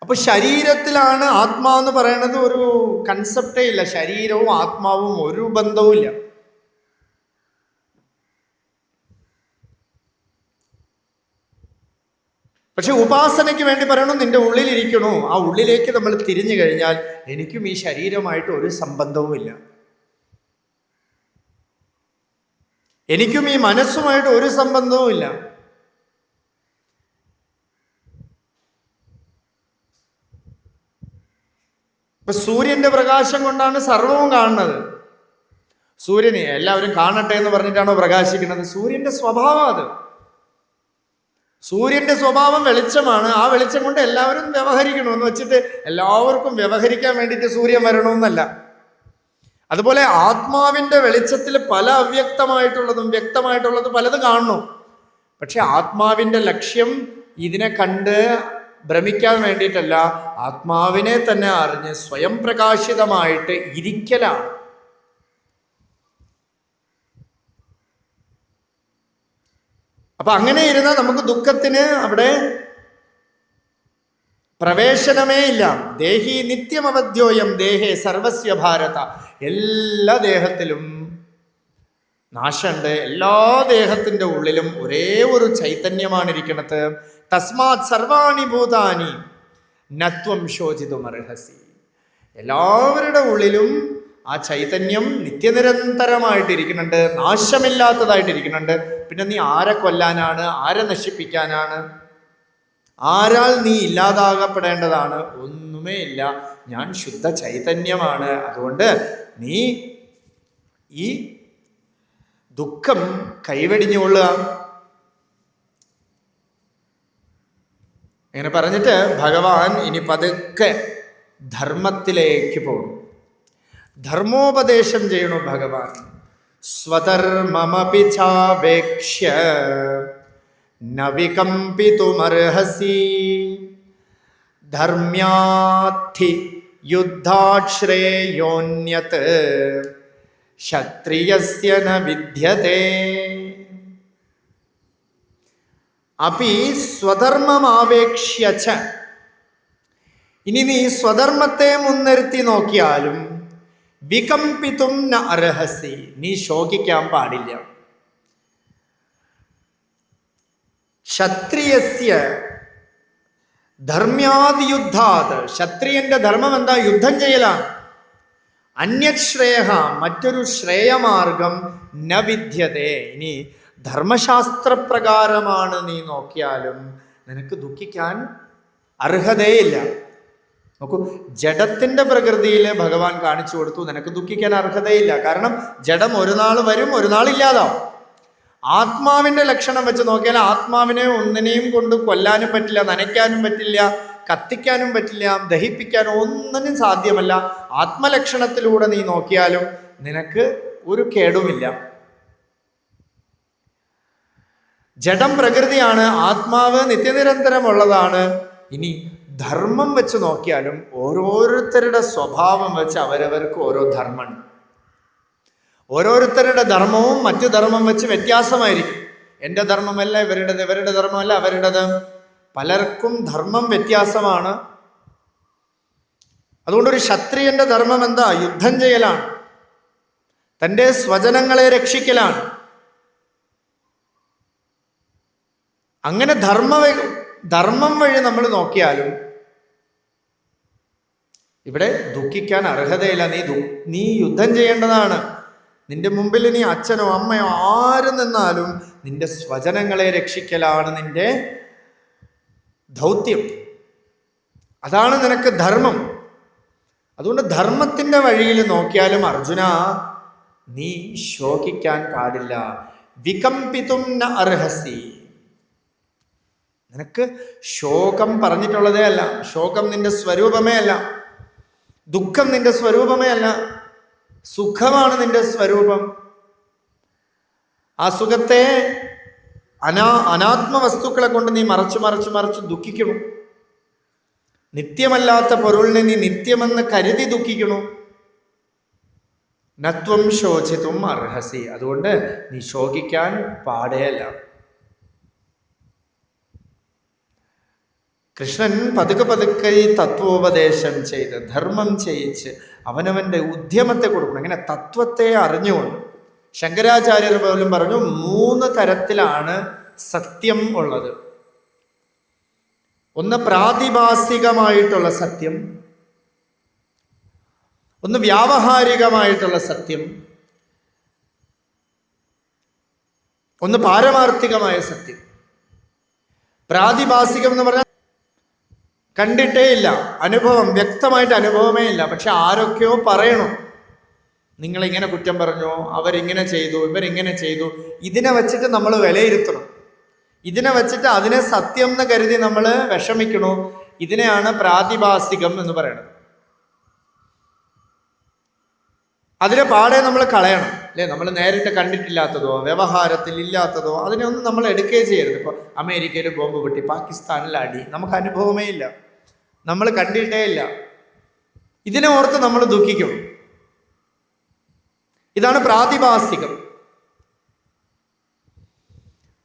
അപ്പൊ ശരീരത്തിലാണ് ആത്മാവെന്ന് പറയുന്നത് ഒരു കൺസെപ്റ്റേ ഇല്ല. ശരീരവും ആത്മാവും ഒരു ബന്ധവും ഇല്ല. പക്ഷെ ഉപാസനയ്ക്ക് വേണ്ടി പറയണം, നിന്റെ ഉള്ളിലിരിക്കണോ. ആ ഉള്ളിലേക്ക് നമ്മൾ തിരിഞ്ഞു കഴിഞ്ഞാൽ എനിക്കും ഈ ശരീരമായിട്ട് ഒരു സംബന്ധവുമില്ല, എനിക്കും ഈ മനസ്സുമായിട്ട് ഒരു സംബന്ധവുമില്ല. ഇപ്പൊ സൂര്യന്റെ പ്രകാശം കൊണ്ടാണ് സർവവും കാണുന്നത്. സൂര്യനെ എല്ലാവരും കാണട്ടെ എന്ന് പറഞ്ഞിട്ടാണോ പ്രകാശിക്കുന്നത്? സൂര്യന്റെ സ്വഭാവം അത്. സൂര്യന്റെ സ്വഭാവം വെളിച്ചമാണ്. ആ വെളിച്ചം കൊണ്ട് എല്ലാവരും വ്യവഹരിക്കണമെന്ന് വെച്ചിട്ട് എല്ലാവർക്കും വ്യവഹരിക്കാൻ വേണ്ടിയിട്ട് സൂര്യൻ വരണമെന്നല്ല. അതുപോലെ ആത്മാവിന്റെ വെളിച്ചത്തിൽ പല അവ്യക്തമായിട്ടുള്ളതും വ്യക്തമായിട്ടുള്ളതും പലത് കാണണം. പക്ഷെ ആത്മാവിന്റെ ലക്ഷ്യം ഇതിനെ കണ്ട് ഭ്രമിക്കാൻ വേണ്ടിയിട്ടല്ല, ആത്മാവിനെ തന്നെ അറിഞ്ഞ് സ്വയം പ്രകാശിതമായിട്ട് ഇരിക്കലാണ്. അപ്പൊ അങ്ങനെ ഇരുന്നാൽ നമുക്ക് ദുഃഖത്തിന് അവിടെ പ്രവേശനമേ ഇല്ല. ദേഹി നിത്യമവദ്യോയം ദേഹേ സർവസ്യ ഭാരത. എല്ലാ ദേഹത്തിലും നാശമുണ്ട്. എല്ലാ ദേഹത്തിന്റെ ഉള്ളിലും ഒരേ ഒരു ചൈതന്യമാണ് ഇരിക്കുന്നത്. തസ്മാത് സർവാണി ഭൂതാനി നത്വം ശോചിതുമർഹസി. എല്ലാവരുടെ ഉള്ളിലും ആ ചൈതന്യം നിത്യനിരന്തരമായിട്ടിരിക്കുന്നുണ്ട്, നാശമില്ലാത്തതായിട്ടിരിക്കുന്നുണ്ട്. പിന്നെ നീ ആരെ കൊല്ലാനാണ്, ആരെ നശിപ്പിക്കാനാണ്, ആരാൽ നീ ഇല്ലാതാകപ്പെടേണ്ടതാണ്? ഒന്നുമേ ഇല്ല. ഞാൻ ശുദ്ധ ചൈതന്യമാണ്. അതുകൊണ്ട് നീ ഈ ദുഃഖം കൈവെടിഞ്ഞുകൊള്ളുക. ഇങ്ങനെ പറഞ്ഞിട്ട് ഭഗവാൻ ഇനി പതുക്കെ ധർമ്മത്തിലേക്ക് പോകും. ധർമ്മോപദേശം ചെയ്യണു ഭഗവാൻ. സ്വധർമ്മമപി ചാവേക്ഷ്യ ന വികമ്പിതുമർഹസി ധർമ്മ്യാദ്ധി യുദ്ധാത് ശ്രേയോന്യത് ക്ഷത്രിയസ്യ ന വിദ്യതേ. അപി സ്വധർമ്മമാവേക്ഷ്യ ച. ഇനി നീ സ്വധർമ്മത്തെ മുൻനിർത്തി നോക്കിയാലും വികമ്പിതും ന അർഹസി, നീ ശോകിക്കാൻ പാടില്ല. ക്ഷത്രിയസ്യ ധർമ്മ്യാദിയുദ്ധാത്. ക്ഷത്രിയന്റെ ധർമ്മം എന്താ? യുദ്ധം ചെയ്യലാണ്. അന്യത് ശ്രേയ, മറ്റൊരു ശ്രേയമാർഗം ന വിദ്യതേ. ഇനി ധർമ്മശാസ്ത്രപ്രകാരമാണ് നീ നോക്കിയാലും നിനക്ക് ദുഃഖിക്കാൻ അർഹതയില്ല. നോക്കൂ, ജഡത്തിന്റെ പ്രകൃതിയിൽ ഭഗവാൻ കാണിച്ചു കൊടുത്തു, നിനക്ക് ദുഃഖിക്കാൻ അർഹതയില്ല. കാരണം ജഡം ഒരു നാൾ വരും, ഒരു നാൾ ഇല്ലാതാവും. ആത്മാവിന്റെ ലക്ഷണം വെച്ച് നോക്കിയാൽ ആത്മാവിനെ ഒന്നിനെയും കൊണ്ട് കൊല്ലാനും പറ്റില്ല, നനയ്ക്കാനും പറ്റില്ല, കത്തിക്കാനും പറ്റില്ല, ദഹിപ്പിക്കാനും ഒന്നിനും സാധ്യമല്ല. ആത്മലക്ഷണത്തിലൂടെ നീ നോക്കിയാലും നിനക്ക് ഒരു കേടുമില്ല. ജഡം പ്രകൃതിയാണ്, ആത്മാവ് നിത്യനിരന്തരമുള്ളതാണ്. ഇനി ധർമ്മം വെച്ച് നോക്കിയാലും ഓരോരുത്തരുടെ സ്വഭാവം വെച്ച് അവരവർക്ക് ഓരോ ധർമ്മമുണ്ട്. ഓരോരുത്തരുടെ ധർമ്മവും മറ്റു ധർമ്മം വെച്ച് വ്യത്യാസമായിരിക്കും. എൻ്റെ ധർമ്മമല്ല ഇവരുടേത്, ഇവരുടെ ധർമ്മമല്ല അവരുടേത്. പലർക്കും ധർമ്മം വ്യത്യാസമാണ്. അതുകൊണ്ടൊരു ക്ഷത്രിയന്റെ ധർമ്മം എന്താ? യുദ്ധം ചെയ്യലാണ്, തൻ്റെ സ്വജനങ്ങളെ രക്ഷിക്കലാണ്. അങ്ങനെ ധർമ്മം വഴി നമ്മൾ നോക്കിയാലും ഇവിടെ ദുഃഖിക്കാൻ അർഹതയില്ല. നീ യുദ്ധം ചെയ്യേണ്ടതാണ്. നിന്റെ മുമ്പിൽ നീ അച്ഛനോ അമ്മയോ ആര് നിന്നാലും നിന്റെ സ്വജനങ്ങളെ രക്ഷിക്കലാണ് നിന്റെ ദൗത്യം. അതാണ് നിനക്ക് ധർമ്മം. അതുകൊണ്ട് ധർമ്മത്തിന്റെ വഴിയിൽ നോക്കിയാലും അർജുന നീ ശോകിക്കാൻ പാടില്ല. വികമ്പിതും ന അർഹസി. നിനക്ക് ശോകം പറഞ്ഞിട്ടുള്ളതേ അല്ല, ശോകം നിന്റെ സ്വരൂപമേ അല്ല, ദുഃഖം നിന്റെ സ്വരൂപമേ അല്ല, സുഖമാണ് നിന്റെ സ്വരൂപം. ആ സുഖത്തെ അനാത്മ വസ്തുക്കളെ കൊണ്ട് നീ മറച്ചു ദുഃഖിക്കണു. നിത്യമല്ലാത്ത പൊരുളിനെ നീ നിത്യമെന്ന് കരുതി ദുഃഖിക്കണു. നത്വം ശോചിതും അർഹസി. അതുകൊണ്ട് നീ ശോകിക്കാൻ പാടേയല്ല. കൃഷ്ണൻ പതുക്കെ ഈ തത്വോപദേശം ചെയ്ത് ധർമ്മം ചെയ്യിച്ച് അവനവൻ്റെ ഉദ്യമത്തെ കൊടുക്കണം. അങ്ങനെ തത്വത്തെ അറിഞ്ഞുകൊണ്ട് ശങ്കരാചാര്യർ പോലും പറഞ്ഞു 3 തരത്തിലാണ് സത്യം ഉള്ളത്. ഒന്ന് പ്രാതിഭാസികമായിട്ടുള്ള സത്യം, ഒന്ന് വ്യാവഹാരികമായിട്ടുള്ള സത്യം, ഒന്ന് പാരമാർത്ഥികമായ സത്യം. പ്രാതിഭാസികം എന്ന് പറഞ്ഞാൽ കണ്ടിട്ടേ ഇല്ല, അനുഭവം വ്യക്തമായിട്ട് അനുഭവമേ ഇല്ല, പക്ഷെ ആരൊക്കെയോ പറയണു, നിങ്ങളിങ്ങനെ കുറ്റം പറഞ്ഞു, അവരിങ്ങനെ ചെയ്തു, ഇവരിങ്ങനെ ചെയ്തു. ഇതിനെ വച്ചിട്ട് നമ്മൾ വിലയിരുത്തണം. ഇതിനെ വച്ചിട്ട് അതിനെ സത്യം എന്ന് കരുതി നമ്മൾ വിഷമിക്കണു. ഇതിനെയാണ് പ്രാതിഭാസികം എന്ന് പറയുന്നത്. അതിനെ പാടെ നമ്മൾ കളയണം, അല്ലേ? നമ്മൾ നേരിട്ട് കണ്ടിട്ടില്ലാത്തതോ വ്യവഹാരത്തിൽ ഇല്ലാത്തതോ അതിനെ ഒന്നും നമ്മൾ എടുക്കുകയും ചെയ്യരുത്. ഇപ്പോൾ അമേരിക്കയിൽ ബോംബ് പൊട്ടി, പാകിസ്ഥാനിൽ അടി, നമുക്ക് അനുഭവമേ ഇല്ല, നമ്മൾ കണ്ടിട്ടേ ഇല്ല. ഇതിനെ ഓർത്ത് നമ്മൾ ദുഃഖിക്കും. ഇതാണ് പ്രാതിഭാസികം.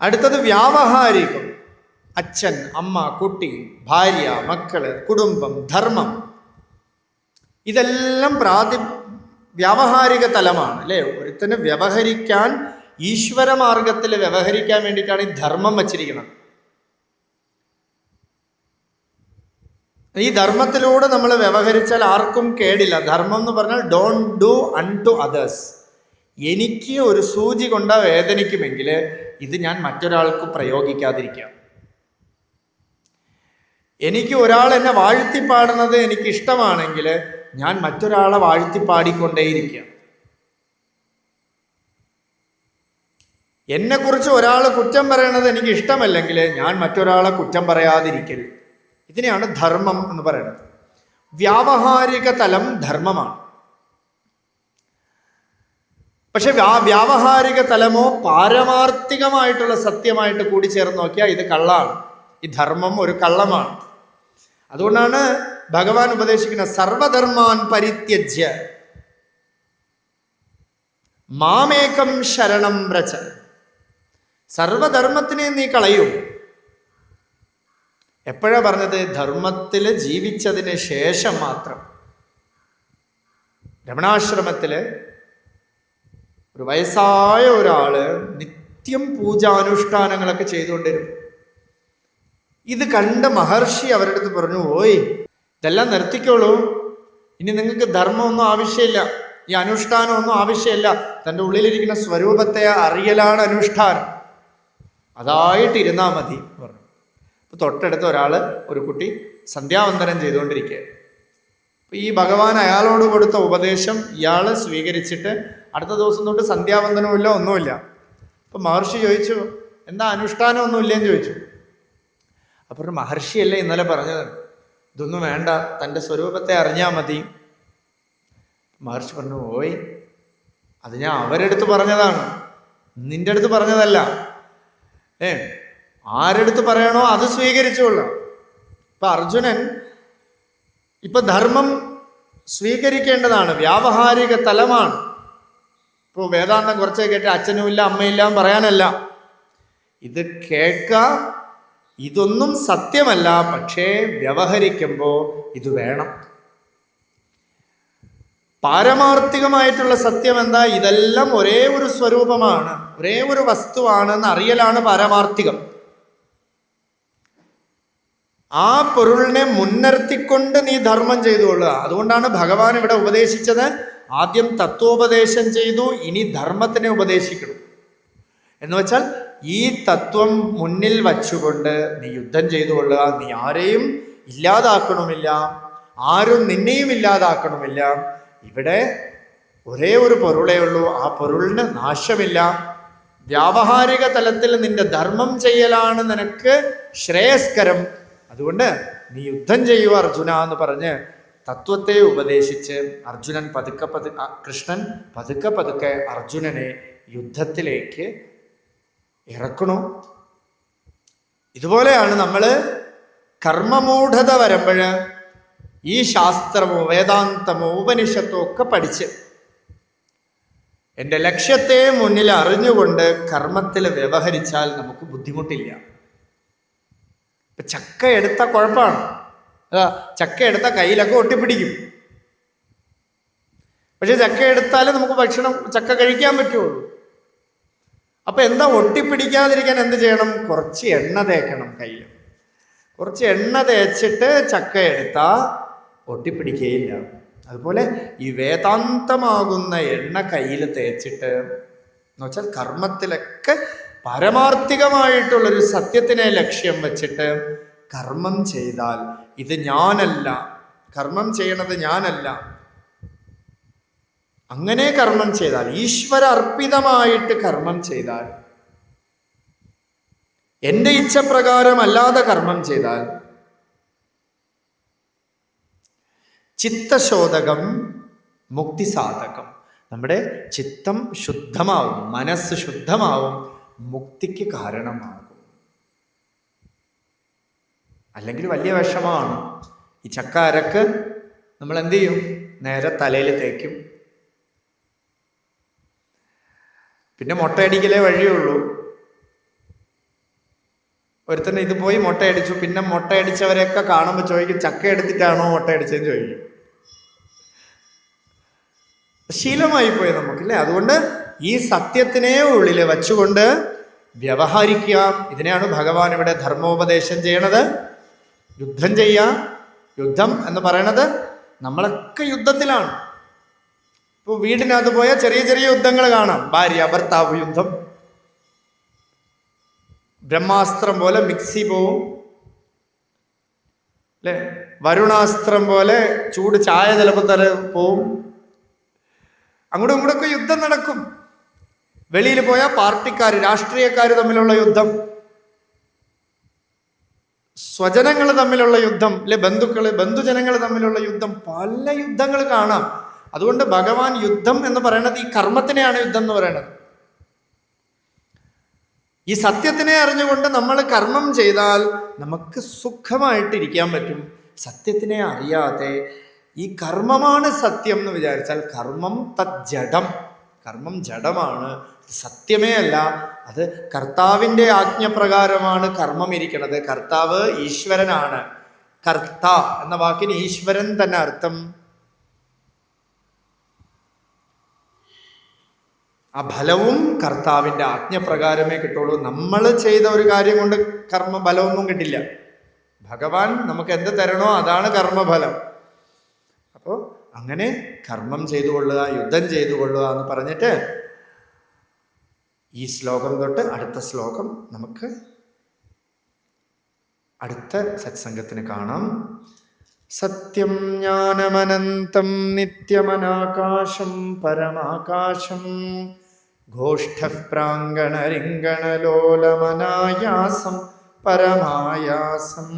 അടുത്തത് വ്യാവഹാരികം. അച്ഛൻ, അമ്മ, കുട്ടി, ഭാര്യ, മക്കള്, കുടുംബം, ധർമ്മം, ഇതെല്ലാം വ്യാവഹാരിക തലമാണ്, അല്ലേ? ഒരുത്തന് വ്യവഹരിക്കാൻ, ഈശ്വര മാർഗത്തിൽ വ്യവഹരിക്കാൻ വേണ്ടിയിട്ടാണ് ഈ ധർമ്മം വച്ചിരിക്കുന്നത്. ഈ ധർമ്മത്തിലൂടെ നമ്മൾ വ്യവഹരിച്ചാൽ ആർക്കും കേടില്ല. ധർമ്മം എന്ന് പറഞ്ഞാൽ ഡോണ്ട് ഡു അൺടു അതേഴ്സ്. എനിക്ക് ഒരു സൂചി കൊണ്ട വേദനിക്കുമെങ്കിൽ ഇത് ഞാൻ മറ്റൊരാൾക്ക് പ്രയോഗിക്കാതിരിക്കാം. എനിക്ക് ഒരാൾ എന്നെ വാഴ്ത്തിപ്പാടുന്നത് എനിക്ക് ഇഷ്ടമാണെങ്കിൽ ഞാൻ മറ്റൊരാളെ വാഴ്ത്തിപ്പാടിക്കൊണ്ടേയിരിക്കാം. എന്നെക്കുറിച്ച് ഒരാൾ കുറ്റം പറയണത് എനിക്ക് ഇഷ്ടമല്ലെങ്കിൽ ഞാൻ മറ്റൊരാളെ കുറ്റം പറയാതിരിക്കൽ. ഇതിനെയാണ് ധർമ്മം എന്ന് പറയുന്നത്. വ്യാവഹാരിക തലം ധർമ്മമാണ്. പക്ഷെ വ്യാവഹാരിക തലമോ പാരമാർത്ഥികമായിട്ടുള്ള സത്യമായിട്ട് കൂടി ചേർന്ന് നോക്കിയാൽ ഇത് കള്ളാണ്. ഈ ധർമ്മം ഒരു കള്ളമാണ്. അതുകൊണ്ടാണ് ഭഗവാൻ ഉപദേശിക്കുന്ന സർവധർമാൻ പരിത്യജ്യ മാമേകം ശരണം വ്രജ. സർവധർമ്മത്തിനെ നീ കളയും. എപ്പോഴാ പറഞ്ഞത്? ധർമ്മത്തിൽ ജീവിച്ചതിന് ശേഷം മാത്രം. രമണാശ്രമത്തില് ഒരു വയസ്സായ ഒരാള് നിത്യം പൂജാനുഷ്ഠാനങ്ങളൊക്കെ ചെയ്തുകൊണ്ടിരുന്നു. ഇത് കണ്ട മഹർഷി അവരുടെ അടുത്ത് പറഞ്ഞു, ഓയ് ഇതെല്ലാം നിർത്തിക്കോളൂ, ഇനി നിങ്ങൾക്ക് ധർമ്മമൊന്നും ആവശ്യമില്ല, ഈ അനുഷ്ഠാനമൊന്നും ആവശ്യമില്ല, തൻ്റെ ഉള്ളിലിരിക്കുന്ന സ്വരൂപത്തെ അറിയലാണ് അനുഷ്ഠാനം, അതായിട്ടിരുന്നാൽ മതി പറഞ്ഞു. അപ്പോൾ തൊട്ടടുത്ത ഒരു കുട്ടി സന്ധ്യാവന്ദനം ചെയ്തുകൊണ്ടിരിക്കുക. അപ്പോൾ ഈ ഭഗവാൻ അയാളോട് കൊടുത്ത ഉപദേശം ഇയാൾ സ്വീകരിച്ചിട്ട് അടുത്ത ദിവസം തൊട്ട് സന്ധ്യാവന്ദനമില്ല, ഒന്നുമില്ല. അപ്പോൾ മഹർഷി ചോദിച്ചു, എന്താ അനുഷ്ഠാനം ഒന്നുമില്ലേന്ന് ചോദിച്ചു. അപ്പോൾ മഹർഷിയല്ലേ ഇന്നലെ പറഞ്ഞത്, ഇതൊന്നും വേണ്ട, തൻ്റെ സ്വരൂപത്തെ അറിഞ്ഞാൽ മതി. മഹർഷി പറഞ്ഞു, ഓയ് അത് ഞാൻ അവരെടുത്ത് പറഞ്ഞതാണ്, നിന്റെ അടുത്ത് പറഞ്ഞതല്ല. ആരെടുത്ത് പറയണോ അത് സ്വീകരിച്ചോളാം. ഇപ്പൊ അർജുനൻ ഇപ്പൊ ധർമ്മം സ്വീകരിക്കേണ്ടതാണ്, വ്യാവഹാരിക തലമാണ്. ഇപ്പോൾ വേദാന്തം കുറച്ചേ കേട്ട് അച്ഛനുമില്ല അമ്മയില്ല പറയാനല്ല, ഇത് ഇതൊന്നും സത്യമല്ല, പക്ഷേ വ്യവഹരിക്കുമ്പോൾ ഇത് വേണം. പാരമാർത്ഥികമായിട്ടുള്ള സത്യം എന്താ? ഇതെല്ലാം ഒരേ ഒരു സ്വരൂപമാണ്, ഒരേ ഒരു വസ്തുവാണെന്ന് അറിയലാണ് പാരമാർത്ഥികം. ആ പൊരുളിനെ മുൻനിർത്തിക്കൊണ്ട് നീ ധർമ്മം ചെയ്തുകൊള്ളുക. അതുകൊണ്ടാണ് ഭഗവാൻ ഇവിടെ ഉപദേശിച്ചത്, ആദ്യം തത്വോപദേശം ചെയ്തു, ഇനി ധർമ്മത്തിനെ ഉപദേശിക്കണം. എന്ന് വെച്ചാൽ ഈ തത്വം മുന്നിൽ വച്ചുകൊണ്ട് നീ യുദ്ധം ചെയ്തുകൊള്ളുക. നീ ആരെയും ഇല്ലാതാക്കണമില്ല, ആരും നിന്നെയും ഇല്ലാതാക്കണമില്ല. ഇവിടെ ഒരേ ഒരു പൊരുളേ ഉള്ളൂ, ആ പൊരുളിന് നാശമില്ല. വ്യാവഹാരിക തലത്തിൽ നിന്റെ ധർമ്മം ചെയ്യലാണ് നിനക്ക് ശ്രേയസ്കരം. അതുകൊണ്ട് നീ യുദ്ധം ചെയ്യുക അർജുന എന്ന് പറഞ്ഞ് തത്വത്തെ ഉപദേശിച്ച് കൃഷ്ണൻ പതുക്കെ അർജുനനെ യുദ്ധത്തിലേക്ക് ഇറക്കണു. ഇതുപോലെയാണ് നമ്മൾ കർമ്മമൂഢത വരുമ്പോൾ ഈ ശാസ്ത്രമോ വേദാന്തമോ ഉപനിഷത്തോ ഒക്കെ പഠിച്ച് എൻ്റെ ലക്ഷ്യത്തെ മുന്നിൽ അറിഞ്ഞുകൊണ്ട് കർമ്മത്തിൽ വ്യവഹരിച്ചാൽ നമുക്ക് ബുദ്ധിമുട്ടില്ല. ചക്ക എടുത്ത കുഴപ്പമാണ്, ചക്ക എടുത്ത കയ്യിലൊക്കെ ഒട്ടിപ്പിടിക്കും. പക്ഷെ ചക്ക എടുത്താലും നമുക്ക് ചക്ക കഴിക്കാൻ പറ്റുള്ളൂ. അപ്പൊ എന്താ, ഒട്ടിപ്പിടിക്കാതിരിക്കാൻ എന്ത് ചെയ്യണം? കുറച്ച് എണ്ണ തേക്കണം കയ്യിൽ. കുറച്ച് എണ്ണ തേച്ചിട്ട് ചക്ക എടുത്താൽ ഒട്ടിപ്പിടിക്കുകയില്ല. അതുപോലെ ഈ വേദാന്തമാകുന്ന എണ്ണ കയ്യിൽ തേച്ചിട്ട് എന്ന് വെച്ചാൽ കർമ്മത്തിലൊക്കെ പാരമാർത്ഥികമായിട്ടുള്ളൊരു സത്യത്തിനെ ലക്ഷ്യം വെച്ചിട്ട് കർമ്മം ചെയ്താൽ, ഇത് ഞാനല്ല, കർമ്മം ചെയ്യണത് ഞാനല്ല, അങ്ങനെ കർമ്മം ചെയ്താൽ, ഈശ്വര അർപ്പിതമായിട്ട് കർമ്മം ചെയ്താൽ, എൻ്റെ ഇച്ഛപ്രകാരമല്ലാതെ കർമ്മം ചെയ്താൽ ചിത്തശോധകം മുക്തിസാധകം, നമ്മുടെ ചിത്തം ശുദ്ധമാവും, മനസ്സ് ശുദ്ധമാവും, മുക്തിക്ക് കാരണമാകും. അല്ലെങ്കിൽ വലിയ വിഷമാണ്. ഈ ചക്ക അരക്ക് നമ്മൾ എന്ത് ചെയ്യും? നേരെ തലയിൽ തേക്കും. പിന്നെ മുട്ടയടിക്കലേ വഴിയുള്ളൂ. ഒരുത്തന്നെ ഇത് പോയി മുട്ടയടിച്ചു, പിന്നെ മുട്ടയടിച്ചവരെയൊക്കെ കാണുമ്പോൾ ചോദിക്കും, ചക്ക എടുത്തിട്ടാണോ മുട്ടയടിച്ചതെന്ന് ചോദിക്കും. ശീലമായി പോയി നമുക്കില്ലേ. അതുകൊണ്ട് ഈ സത്യത്തിനെ ഉള്ളിൽ വച്ചുകൊണ്ട് വ്യവഹരിക്കുക. ഇതിനെയാണ് ഭഗവാൻ ഇവിടെ ധർമ്മോപദേശം ചെയ്യണത്. യുദ്ധം ചെയ്യുക. യുദ്ധം എന്ന് പറയണത് നമ്മളൊക്കെ യുദ്ധത്തിലാണ്. ഇപ്പോൾ വീടിനകത്ത് പോയാൽ ചെറിയ ചെറിയ യുദ്ധങ്ങൾ കാണാം. ഭാര്യ ഭർത്താവ് യുദ്ധം, ബ്രഹ്മാസ്ത്രം പോലെ മിക്സി പോവും അല്ലേ, വരുണാസ്ത്രം പോലെ ചൂട് ചായ ചിലപ്പോൾ പോവും. അങ്ങോട്ടും ഇങ്ങോട്ടൊക്കെ യുദ്ധം നടക്കും. വെളിയിൽ പോയാൽ പാർട്ടിക്കാർ, രാഷ്ട്രീയക്കാർ തമ്മിലുള്ള യുദ്ധം, സ്വജനങ്ങൾ തമ്മിലുള്ള യുദ്ധം അല്ലെ, ബന്ധുജനങ്ങൾ തമ്മിലുള്ള യുദ്ധം, പല യുദ്ധങ്ങൾ കാണാം. അതുകൊണ്ട് ഭഗവാൻ യുദ്ധം എന്ന് പറയുന്നത് ഈ കർമ്മത്തിനെയാണ് യുദ്ധം എന്ന് പറയുന്നത്. ഈ സത്യത്തിനെ അറിഞ്ഞുകൊണ്ട് നമ്മൾ കർമ്മം ചെയ്താൽ നമുക്ക് സുഖമായിട്ടിരിക്കാൻ പറ്റും. സത്യത്തിനെ അറിയാതെ ഈ കർമ്മമാണ് സത്യം എന്ന് വിചാരിച്ചാൽ കർമ്മം തജ്ജഡം, കർമ്മം ജഡമാണ്, സത്യമേ അല്ല. അത് കർത്താവിൻ്റെ ആജ്ഞപ്രകാരമാണ് കർമ്മം ഇരിക്കുന്നത്. കർത്താവ് ഈശ്വരനാണ്. കർത്ത എന്ന വാക്കിന് ഈശ്വരൻ തന്നെ അർത്ഥം. ആ ഫലവും കർത്താവിൻ്റെ ആജ്ഞപ്രകാരമേ കിട്ടുള്ളൂ. നമ്മൾ ചെയ്ത ഒരു കാര്യം കൊണ്ട് കർമ്മഫലമൊന്നും കിട്ടില്ല. ഭഗവാൻ നമുക്ക് എന്ത് തരണോ അതാണ് കർമ്മഫലം. അപ്പോൾ അങ്ങനെ കർമ്മം ചെയ്തു കൊള്ളുക, യുദ്ധം ചെയ്തു കൊള്ളുക എന്ന് പറഞ്ഞിട്ട് ഈ ശ്ലോകം തൊട്ട് അടുത്ത ശ്ലോകം നമുക്ക് അടുത്ത സത്സംഗത്തിന് കാണാം. സത്യം ജ്ഞാനമനന്തം നിത്യമനാകാശം പരമാകാശം ഘോഷ്ഠഃ പ്രാങ്കണരിങ്കണലോലമനായാസം പരമായാസം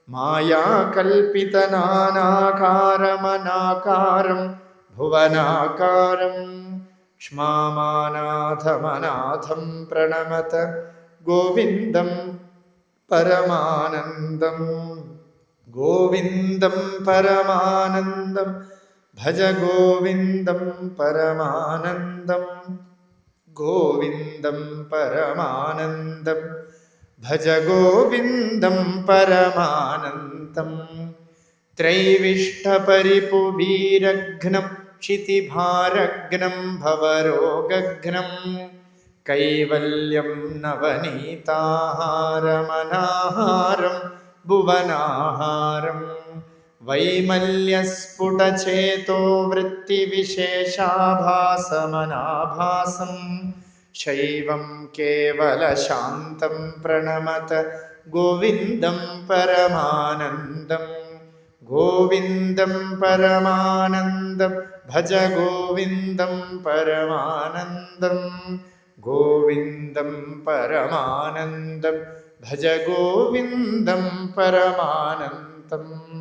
മായാകൽപിതനാനാകാരമനാകാരം ഭുവനാകാരം ക്ഷ്മാമാനാഥമനാഥം പ്രണമത ഗോവിന്ദം പരമാനന്ദം. ഗോവിന്ദം പരമാനന്ദം ഭജ ഗോവിന്ദം പരമാനന്ദം. ഗോവിന്ദം പരമാനന്ദം ഭജ ഗോവിന്ദം പരമാനന്ദം. ത്രൈവിഷ്ടപരിപുവീരഘ്നം ക്ഷിതിഭാരഘ്നം ഭവരോഗഘ്നം കൈവല്യം നവനീതാഹാരമനാഹാരം ഭുവനാഹാരം. വൈമല്യസ്ഫുടചേതോ വൃത്തിവിശേഷാഭാസമനാഭാസം ശൈവം കേവലശാന്തം പ്രണമത ഗോവിന്ദം പരമാനന്ദം. ഗോവിന്ദം പരമാനന്ദം ഭജ ഗോവിന്ദം പരമാനന്ദം. ഗോവിന്ദം പരമാനന്ദം ഭജ ഗോവിന്ദം പരമാനന്ദം.